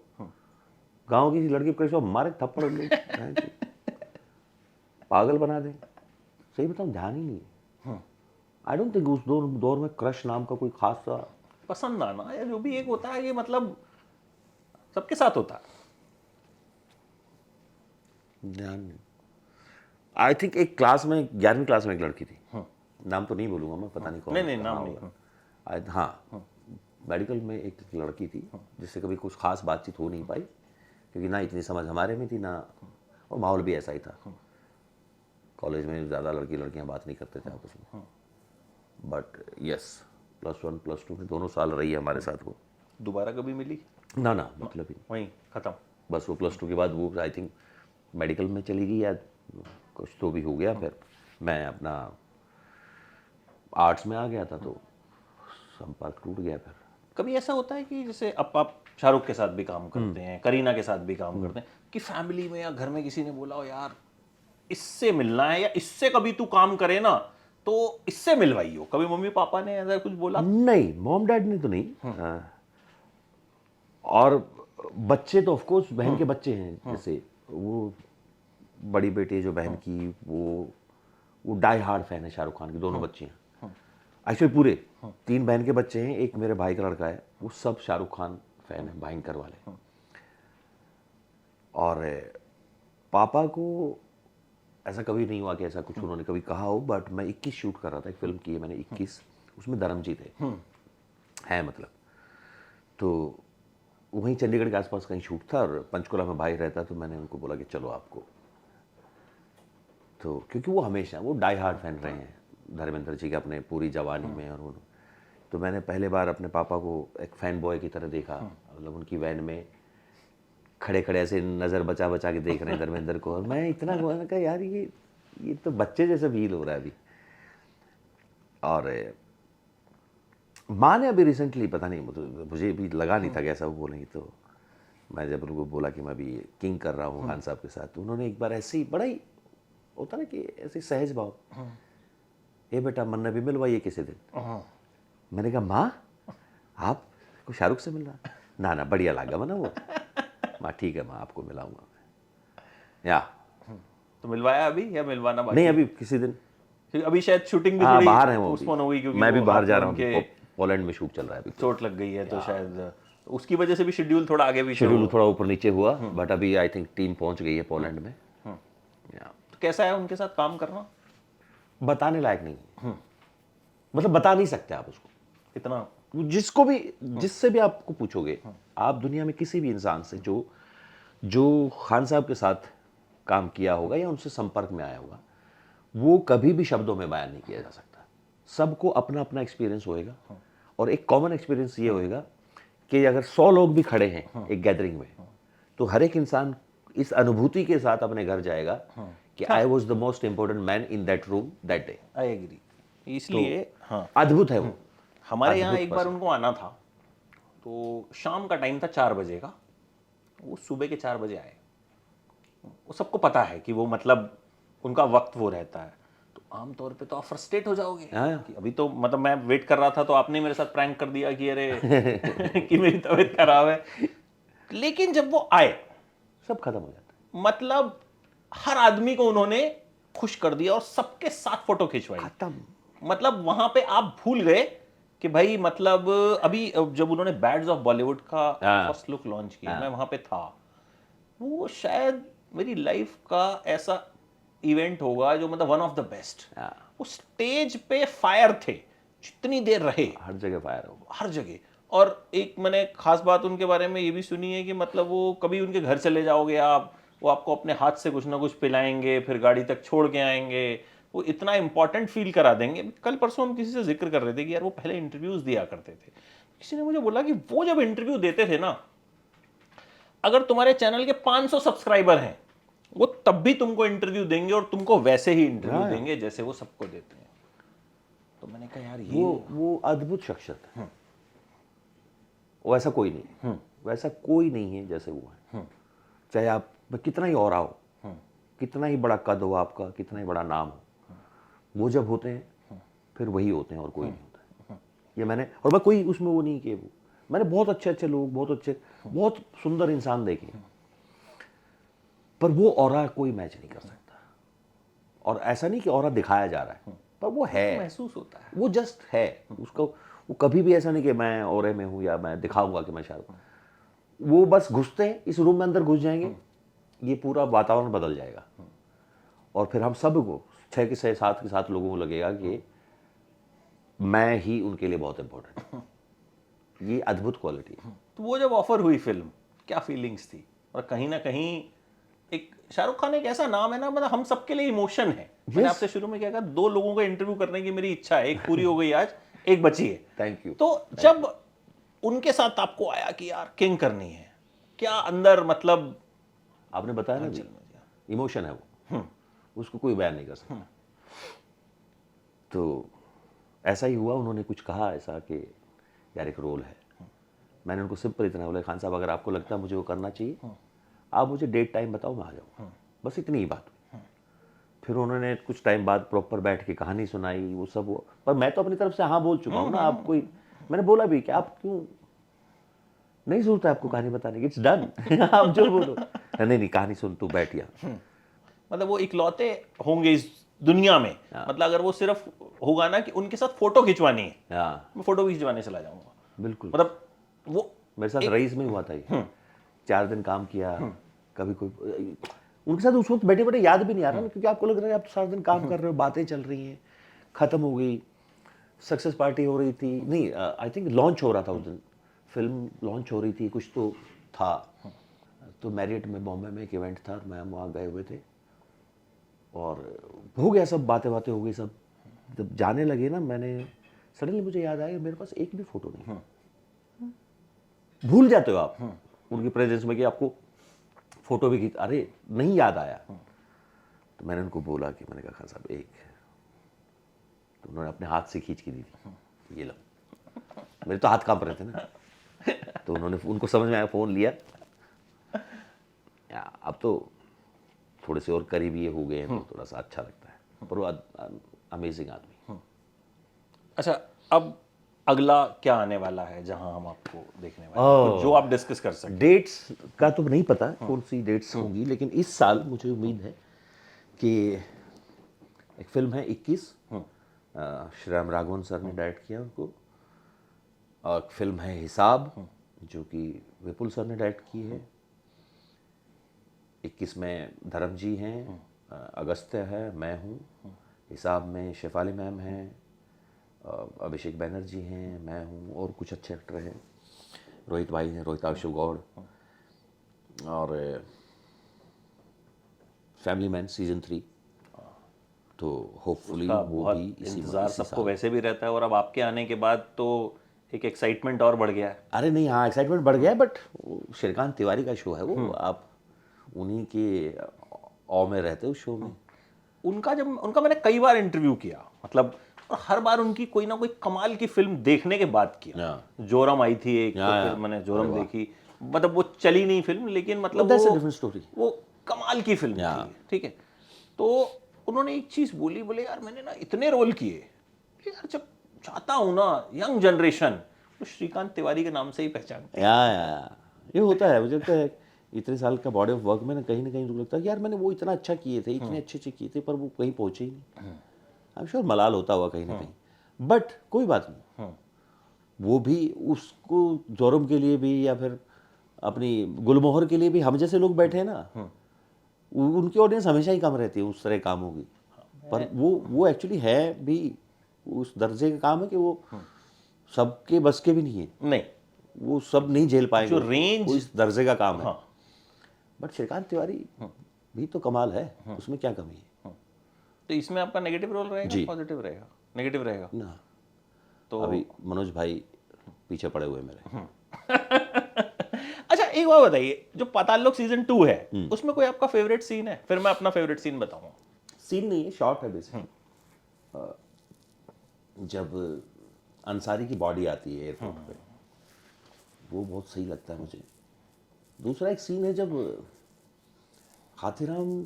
गांव की लड़की पर कैसे मारे थप्पड़ लोग, पागल बना दें। सही बताऊं, ध्यान ही नहीं है। आई डोंट थिंक उस दौर में क्रश नाम का कोई खास सा पसंद आना या जो भी एक होता है, ये मतलब सबके साथ होता है। ध्यान नहीं। आई थिंक एक क्लास में, 11वीं क्लास में एक लड़की थी, नाम तो नहीं बोलूंगा मैं, पता नहीं कौन। नहीं, नाम नहीं। हाँ, मेडिकल में एक लड़की थी जिससे कभी कुछ खास बातचीत हो नहीं पाई, क्योंकि ना इतनी समझ हमारे में थी ना, और माहौल भी ऐसा ही था। कॉलेज में ज़्यादा लड़कियां बात नहीं करते थे आपस में। बट यस, +1 +2 में दोनों साल रही है हमारे साथ वो। दोबारा कभी मिली? ना मतलब ही वहीं खत्म। बस वो +2 के बाद वो आई थिंक मेडिकल में चली गई या कुछ तो भी हो गया, फिर मैं अपना आर्ट्स में आ गया था, तो संपर्क टूट गया। फिर कभी ऐसा होता है कि जैसे अब आप शाहरुख के साथ भी काम करते हैं, करीना के साथ भी काम करते हैं, कि फैमिली में या घर में किसी ने बोला हो यार इससे मिलना है, या इससे कभी तू काम करे ना तो इससे मिलवाइयो? कभी मम्मी पापा ने ऐसा कुछ बोला? नहीं, मॉम डैड ने तो नहीं। और बच्चे तो ऑफ कोर्स बहन के बच्चे हैं, जैसे वो बड़ी बेटी है जो बहन की, वो डाई हार्ड फैन है शाहरुख खान की, दोनों बच्चे हैं एक्चुअली पूरे 3 बहन के बच्चे हैं, एक मेरे भाई का लड़का है, वो सब शाहरुख खान फैन है, भयंकर वाले। और पापा को ऐसा कभी नहीं हुआ कि ऐसा कुछ उन्होंने कभी कहा हो, बट मैं 21 शूट कर रहा था, एक फिल्म की है मैंने 21, उसमें धर्मजीत है मतलब, तो वहीं चंडीगढ़ के आसपास कहीं शूट था, और पंचकुला में भाई रहता, तो मैंने उनको बोला कि चलो आपको, तो क्योंकि वो हमेशा वो डाई हार्ड फैन रहे हैं धर्मेंद्र जी के अपने पूरी जवानी में, और तो मैंने पहले बार अपने पापा को एक फैन बॉय की तरह देखा, मतलब उनकी वैन में खड़े खड़े ऐसे नज़र बचा बचा के देख रहे हैं धर्मेंद्र को, और मैं इतना कहा यार ये तो बच्चे जैसा फील हो रहा है अभी। और माँ ने अभी रिसेंटली, पता नहीं मुझे भी लगा नहीं था कि ऐसा वो बोलेंगे, तो मैं जब उनको बोला कि मैं अभी किंग कर रहा हूँ खान साहब के साथ, तो उन्होंने एक बार ऐसे ही बड़ा ही होता ना कि ऐसे सहज भाव, ये बेटा मन्ना भी मिलवाइए किसी दिन। मैंने कहा माँ आप को शाहरुख से मिल रहा? ना बढ़िया लगा मना वो। माँ ठीक है माँ, आपको मिलाऊंगा मैं। या तो मिलवाया अभी या मिलवाना बाकी? नहीं, अभी किसी दिन, क्योंकि अभी शायद शूटिंग भी हाँ थोड़ी बाहर है वो पोस्टपोन हो गई, क्योंकि मैं भी वो बाहर जा हाथ रहा में हूँ, पोलैंड में शूट चल रहा है अभी, चोट लग गई है, तो शायद उसकी वजह से भी शेड्यूल थोड़ा आगे भी शेड्यूल थोड़ा ऊपर नीचे हुआ, बट अभी आई थिंक टीम पहुंच गई है पोलैंड में। तो कैसा है उनके साथ काम करना? बताने लायक नहीं है, मतलब बता नहीं सकते आप उसको इतना। जिसको भी, जिससे भी आपको पूछोगे आप दुनिया में किसी भी इंसान से जो खान साहब के साथ काम किया होगा या उनसे संपर्क में आया होगा, वो कभी भी शब्दों में बयान नहीं किया जा सकता। सबको अपना अपना एक्सपीरियंस होएगा, और एक कॉमन एक्सपीरियंस ये होएगा कि अगर 100 लोग भी खड़े हैं एक गैदरिंग में, तो हर एक इंसान इस अनुभूति के साथ अपने घर जाएगा कि I was the most important man in that room that day. I agree. इसलिए हाँ, अद्भुत है वो। हमारे यहाँ एक बार उनको आना था, तो शाम का टाइम था 4 बजे का, वो सुबह के 4 बजे आए। वो सबको पता है कि वो मतलब उनका वक्त वो रहता है, तो आमतौर पे तो आप फ्रस्ट्रेट हो जाओगे कि अभी तो मतलब मैं वेट कर रहा था, तो आपने मेरे साथ प्रैंक कर दिया कि अरे कि मेरी तबीयत खराब है। लेकिन जब वो आए, सब खत्म हो जाता है, मतलब हर आदमी को उन्होंने खुश कर दिया और सबके साथ फोटो खिंचवाई। खत्म। मतलब वहां पे आप भूल गए कि भाई मतलब अभी जब उन्होंने बैड्स ऑफ बॉलीवुड का हाँ। फर्स्ट लुक लॉन्च किया, मैं वहां पे था। वो शायद मेरी लाइफ का ऐसा इवेंट होगा जो मतलब वन ऑफ द बेस्ट। हाँ। वो स्टेज पे फायर थे, जितनी देर रहे, हर जगह फायर हो। हर जगह। और एक मैंने खास बात उनके बारे में ये भी सुनी है कि मतलब वो कभी उनके घर चले जाओगे आप, वो आपको अपने हाथ से कुछ ना कुछ पिलाएंगे, फिर गाड़ी तक छोड़ के आएंगे, वो इतना इंपॉर्टेंट फील करा देंगे। कल परसों हम किसी से जिक्र कर रहे थे कि यार वो पहले इंटरव्यूज दिया करते थे। किसी ने मुझे बोला कि वो जब इंटरव्यू देते थे ना, अगर तुम्हारे चैनल के 500 सब्सक्राइबर हैं, वो तब भी तुमको इंटरव्यू देंगे और तुमको वैसे ही इंटरव्यू हाँ। देंगे जैसे वो सबको देते हैं। तो मैंने कहा यार ये वो अद्भुत शख्सियत है। वैसा कोई नहीं, वैसा कोई नहीं है जैसे वो है। चाहे आप कितना ही औरा हो, कितना ही बड़ा कद हो आपका, कितना ही बड़ा नाम हो, वो जब होते हैं फिर वही होते हैं और कोई नहीं होता है। ये मैंने, और मैं कोई उसमें वो नहीं कि वो, मैंने बहुत अच्छे अच्छे लोग, बहुत अच्छे, बहुत सुंदर इंसान देखे, पर वो औरा कोई मैच नहीं कर सकता। और ऐसा नहीं कि औरा दिखाया जा रहा है, पर वो है, महसूस होता है। वो जस्ट है उसको। वो कभी भी ऐसा नहीं कि मैं औरे में हूँ या मैं दिखाऊंगा कि मैं शायद, वो बस घुसते हैं इस रूम में, अंदर घुस जाएंगे, ये पूरा वातावरण बदल जाएगा। और फिर हम सबको 6 के 7 के 7 लोगों को लगेगा कि मैं ही उनके लिए बहुत इंपॉर्टेंट हूँ। ये अद्भुत क्वालिटी है। तो वो जब ऑफर हुई फिल्म, क्या फीलिंग्स थी? और कहीं ना कहीं एक शाहरुख खान एक ऐसा नाम है ना, मतलब हम सबके लिए इमोशन है। मैंने आपसे शुरू में क्या कहा, 2 लोगों को इंटरव्यू करने की मेरी इच्छा है, एक पूरी हो गई आज, एक बची है। Thank you. तो जब उनके साथ आपको आया कि यार किंग करनी है, क्या अंदर मतलब आपने बताया ना, इमोशन है वो, उसको कोई बयान नहीं कर सकता। तो ऐसा ही हुआ, उन्होंने कुछ कहा ऐसा कि यार एक रोल है। मैंने उनको सिंपल इतना बोला, खान साहब अगर आपको लगता है मुझे वो करना चाहिए, आप मुझे डेट टाइम बताओ, मैं आ जाऊँ। बस इतनी ही बात हुई। फिर उन्होंने कुछ टाइम बाद प्रॉपर बैठ के कहानी सुनाई, वो सब वो, पर मैं तो अपनी तरफ से हाँ बोल चुका हूँ ना। आप कोई, मैंने बोला भी कि आप क्यों नहीं जरूरत है आपको कहानी बताने की, इट्स डन। आप जो बोलो, नहीं कहानी सुन, तू बैठ यहाँ। मतलब वो इकलौते होंगे इस दुनिया में, मतलब अगर वो सिर्फ होगा ना कि उनके साथ फोटो खिंचवानी है, मैं फोटो भी खिंचवाने चला जाऊंगा। बिल्कुल, मतलब वो मेरे साथ रईस में हुआ था ये। 4 दिन काम किया, कभी कोई उनके साथ उस वक्त बैठे बैठे याद भी नहीं आ रहा ना, क्योंकि आपको लग रहा है आप तो सारा दिन काम कर रहे हो, बातें चल रही हैं, खत्म हो गई, सक्सेस पार्टी हो रही थी, नहीं आई थिंक लॉन्च हो रहा था उस दिन, फिल्म लॉन्च हो रही थी, कुछ तो था। तो मैरियट में बॉम्बे में एक इवेंट था, मैं वहाँ गए हुए थे, और हो गया सब, बातें बातें हो गई सब। जब जाने लगे ना, मैंने सडनली मुझे याद आया मेरे पास एक भी फोटो नहीं। भूल जाते हो आप उनकी प्रेजेंस में कि आपको फोटो भी खींच, अरे नहीं याद आया। तो मैंने उनको बोला कि, मैंने कहा खान साहब एक, तो उन्होंने अपने हाथ से खींच के दी थी, ये लो। मेरे तो हाथ कांप रहे थे ना, तो उन्होंने, उनको समझ में आया, फ़ोन लिया। अब तो थोड़े से और करीबी ये हो गए हैं, तो थोड़ा सा अच्छा लगता है, पर वो अमेजिंग आदमी। अच्छा, अब अगला क्या आने वाला है जहां हम आपको देखने वाले हैं, जो आप डिस्कस कर सकते? डेट्स का तो नहीं पता कौन सी डेट्स होंगी, लेकिन इस साल मुझे उम्मीद है कि एक फिल्म है 21, श्री राम राघवन सर ने डायरेक्ट किया उनको। एक फिल्म है हिसाब, जो कि विपुल सर ने डायरेक्ट की है। 21 में धर्म जी हैं, अगस्त्य है, मैं हूँ। हिसाब में शेफाली मैम हैं, अभिषेक बैनर्जी हैं, मैं हूँ, और कुछ अच्छे एक्टर हैं, रोहित भाई हैं, रोहिताक्ष गौड़, और फैमिली मैन सीजन 3। तो होपफुली वो भी इसी इंतजार सबको वैसे भी रहता है, और अब आपके आने के बाद तो एक एक्साइटमेंट और बढ़ गया है। अरे नहीं, हाँ एक्साइटमेंट बढ़ गया है, बट श्रीकांत तिवारी का शो है वो, आप उन्हीं के औ में रहते हो उस शो में। उनका मैंने कई बार इंटरव्यू किया, मतलब, और हर बार उनकी कोई ना कोई कमाल की फिल्म देखने के बाद किया। जोरम आई थी एक, तो फिर मैंने जोरम देखी, मतलब वो चली नहीं फिल्म, लेकिन मतलब वो कमाल की फिल्म थी, ठीक है। तो उन्होंने एक चीज बोली, बोले यार मैंने ना इतने रोल किए, यार जब चाहता हूँ ना यंग जनरेशन तो श्रीकांत तिवारी के नाम से ही पहचान। ये होता है, मुझे लगता है इतने साल का बॉडी ऑफ वर्क में ना कहीं तो लगता है कि यार मैंने वो इतना अच्छा किए थे, इतने अच्छे किए थे, पर वो कहीं पहुंचे ही नहीं। आई एम श्योर मलाल होता हुआ कहीं ना कहीं, बट कोई बात नहीं, वो भी उसको जोरम के लिए भी या फिर अपनी गुलमोहर के लिए भी हम जैसे लोग बैठे हैं ना, उनकी ऑडियंस हमेशा ही कम रहती है उस तरह कामों की। पर वो एक्चुअली है भी उस दर्जे का काम है कि वो सबके बस के भी नहीं है, नहीं, वो सब नहीं झेल पाएंगे, जो रेंज वो इस दर्जे का काम है। हाँ। बट श्रीकांत तिवारी भी तो कमाल है, उसमें क्या कमी है? तो इसमें आपका नेगेटिव रोल रहेगा, जी। पॉजिटिव रहेगा? नेगेटिव रहेगा। ना तो अभी मनोज भाई पीछे पड़े हुए मेरे। अच्छा, एक बात बताइए, जो पाताल लोक सीजन 2 है उसमें कोई आपका फेवरेट सीन है? फिर मैं अपना फेवरेट सीन बताऊंगा। सीन नहीं है, शॉर्ट है बेसिकली। जब अंसारी की बॉडी आती है एयरपोर्ट पे, वो बहुत सही लगता है मुझे। दूसरा एक सीन है जब हाथीराम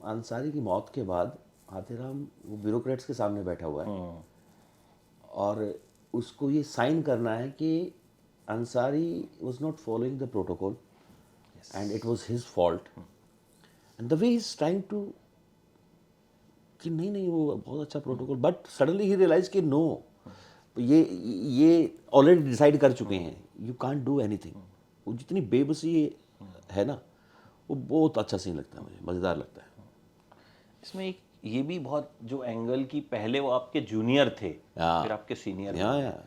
अंसारी की मौत के बाद, हाथीराम वो ब्यूरोक्रेट्स के सामने बैठा हुआ है और उसको ये साइन करना है कि Ansari was not following the protocol and it was his fault, and the way he is trying to कि नहीं वो बहुत अच्छा protocol, but suddenly he realize कि नो, ये ऑलरेडी डिसाइड कर चुके हैं, यू कांट डू एनीथिंग। वो जितनी बेबसी है ना, वो बहुत अच्छा सीन लगता है मुझे, मज़ेदार लगता है। इसमें एक ये भी बहुत जो एंगल की पहले वो आपके जूनियर थे फिर आपके सीनियर,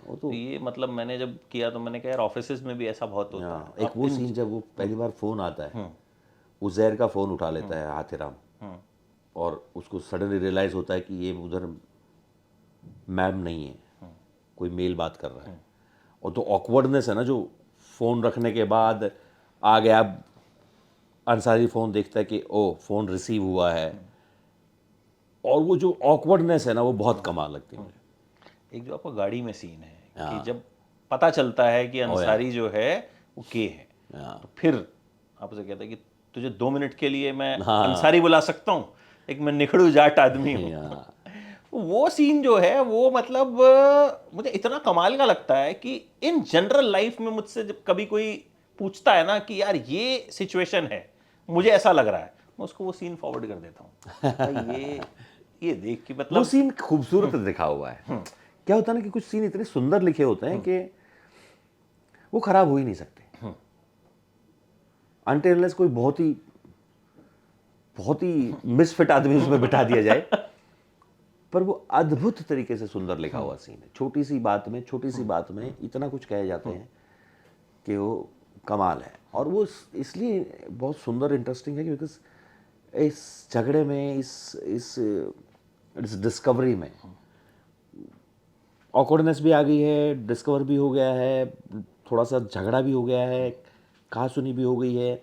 वो तो ये मतलब मैंने जब किया तो मैंने कहा यार ऑफिसेज में भी ऐसा बहुत होता है। एक वो सीन जब वो पहली बार फोन आता है, उजैर का फोन उठा लेता है हाथीराम और उसको सडनली रियलाइज होता है कि ये उधर मैम नहीं है, कोई मेल बात कर रहा है, और तो ऑकवर्डनेस है ना, जो फ़ोन रखने के बाद आ गया, अंसारी फ़ोन देखता है कि ओ फ़ोन रिसीव हुआ है, और वो जो ऑकवर्डनेस है ना, वो बहुत कमाल लगती है मुझे। एक जो आपका गाड़ी में सीन है कि जब पता चलता है कि अंसारी जो है वो के है, तो फिर आप उसे कहते हैं कि तुझे 2 मिनट के लिए मैं अंसारी बुला सकता हूँ, एक मैं निखड़ू जाट आदमी हूँ। वो सीन जो है वो मतलब मुझे इतना कमाल का लगता है कि इन जनरल लाइफ में मुझसे जब कभी कोई पूछता है ना कि यार ये सिचुएशन है, मुझे ऐसा लग रहा है, मैं उसको वो सीन फॉरवर्ड कर देता हूँ। ये देख के वो मतलब सीन खूबसूरत लिखा हुआ है। क्या होता है ना कि कुछ सीन इतने सुंदर लिखे होते हैं कि वो खराब हो ही नहीं सकते, अनटिल अनलेस कोई बहुत ही मिसफिट आदमी उसमें बिठा दिया जाए, पर वो अद्भुत तरीके से सुंदर लिखा हुआ सीन है। छोटी सी बात में इतना कुछ कहे जाते हैं कि वो कमाल है। और वो इसलिए बहुत सुंदर इंटरेस्टिंग है कि बिकॉज इस झगड़े में, इस डिस्कवरी में ऑकवर्डनेस भी आ गई है, डिस्कवर भी हो गया है, थोड़ा सा झगड़ा भी हो गया है, कहा सुनी भी हो गई है।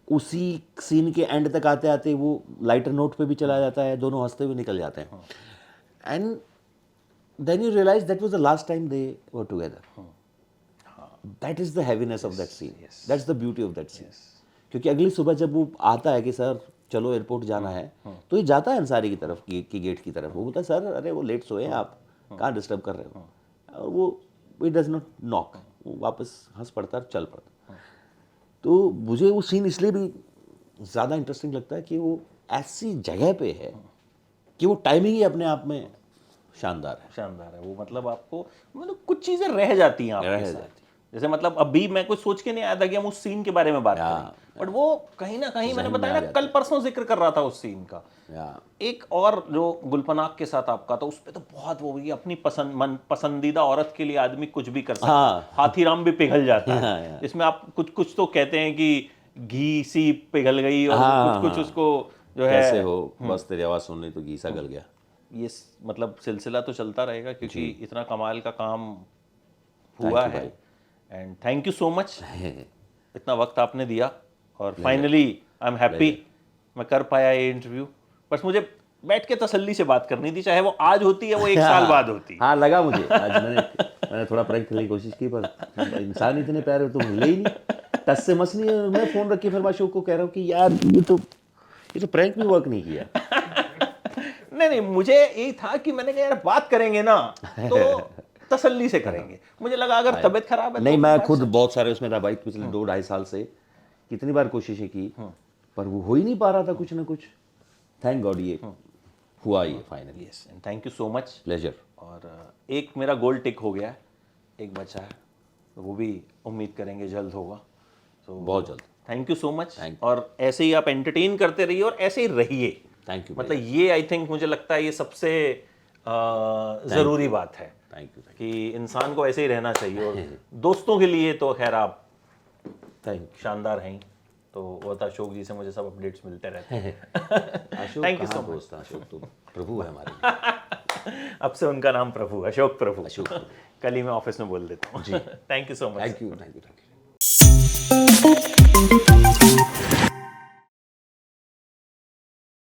उसी सीन के एंड तक आते आते वो लाइटर नोट पे भी चला जाता है, दोनों हंसते हुए निकल जाते हैं, and then you realize that was the last time they were together. That is the heaviness of that scene, that's the beauty of that scene. क्योंकि अगली सुबह जब वो आता है कि सर चलो एयरपोर्ट जाना है, तो ये जाता है अंसारी की तरफ, की गेट की तरफ, वो बोलता है सर अरे वो लेट सोए हैं आप, कहाँ डिस्टर्ब कर रहे हो, और वो डज नॉट नॉक, वो वापस हंस पड़ता है, चल पड़ता। तो मुझे वो सीन इसलिए भी ज़्यादा इंटरेस्टिंग लगता है कि वो ऐसी जगह पे है कि वो टाइमिंग ही अपने आप में शानदार है। वो मतलब आपको मतलब कुछ चीजें रह जाती हैं आपके साथ। जैसे मतलब अभी मैं कुछ सोच के नहीं आया था कि हम उस सीन के बारे में बात करें, बट वो कहीं ना कहीं मैंने बताया ना, कल परसों जिक्र कर रहा था उस सीन का। एक और जो गुलपनाग के साथ आपका था, उस पे तो बहुत वो भी अपनी पसंदीदा औरत के लिए आदमी कुछ भी कर सकता है। हाथीराम भी पिघल जाता है इसमें। आप कुछ तो कहते हैं कि घी सी पिघल गई, और कुछ उसको जो है कैसे हो, बस तेरी आवाज़ सुन ली तो घी सा गल गया। ये मतलब सिलसिला तो चलता रहेगा क्योंकि इतना कमाल का काम हुआ है। And thank you so much, इतना वक्त आपने दिया, और फाइनली आई एम हैप्पी मैं कर पाया ये इंटरव्यू। बस मुझे बैठ के तसल्ली से बात करनी थी, चाहे वो आज होती है वो 1 साल बाद होती। हाँ लगा मुझे आज, मैंने थोड़ा प्रैंक करने की कोशिश की, पर इंसान इतने प्यारे तुम मिले ही नहीं, टस से मस नहीं है। मैं फ़ोन रख के फिर माशूक को कह रहा हूँ कि यार ये तो प्रैंक भी वर्क नहीं किया। नहीं, मुझे यही था कि मैंने कहा यार बात करेंगे ना तो तसल्ली से करेंगे। मुझे लगा अगर तबीयत खराब है नहीं, मैं खुद बहुत सारे उसमें था भाई, पिछले 2-2.5 साल से कितनी बार कोशिशें की, पर वो हो ही नहीं पा रहा था कुछ ना कुछ। थैंक गॉड ये हुआ, ये finally. Yes, and thank you so much, pleasure. और एक मेरा गोल टिक हो गया है एक बचा है, तो वो भी उम्मीद करेंगे जल्द होगा। तो बहुत जल्द। Thank you so much. Thank और ऐसे ही आप एंटरटेन करते रहिए और ऐसे ही रहिए। थैंक यू, मतलब ये आई थिंक मुझे लगता है ये सबसे ज़रूरी बात है थैंक यू, कि इंसान को ऐसे ही रहना चाहिए। और दोस्तों के लिए तो खैर आप थैंक यू। शानदार हैं। तो वो था अशोक जी से मुझे सब अपडेट्स मिलते रहते हैं। अशोक Thank you कहाँ so much. दोस्त है, अशोक तो प्रभु है हमारे लिए। अब से उनका नाम प्रभु, अशोक प्रभु। अशोक प्रभु। कल ही मैं ऑफिस में बोल देता हूँ। Thank you so much. Thank you, thank you, thank you.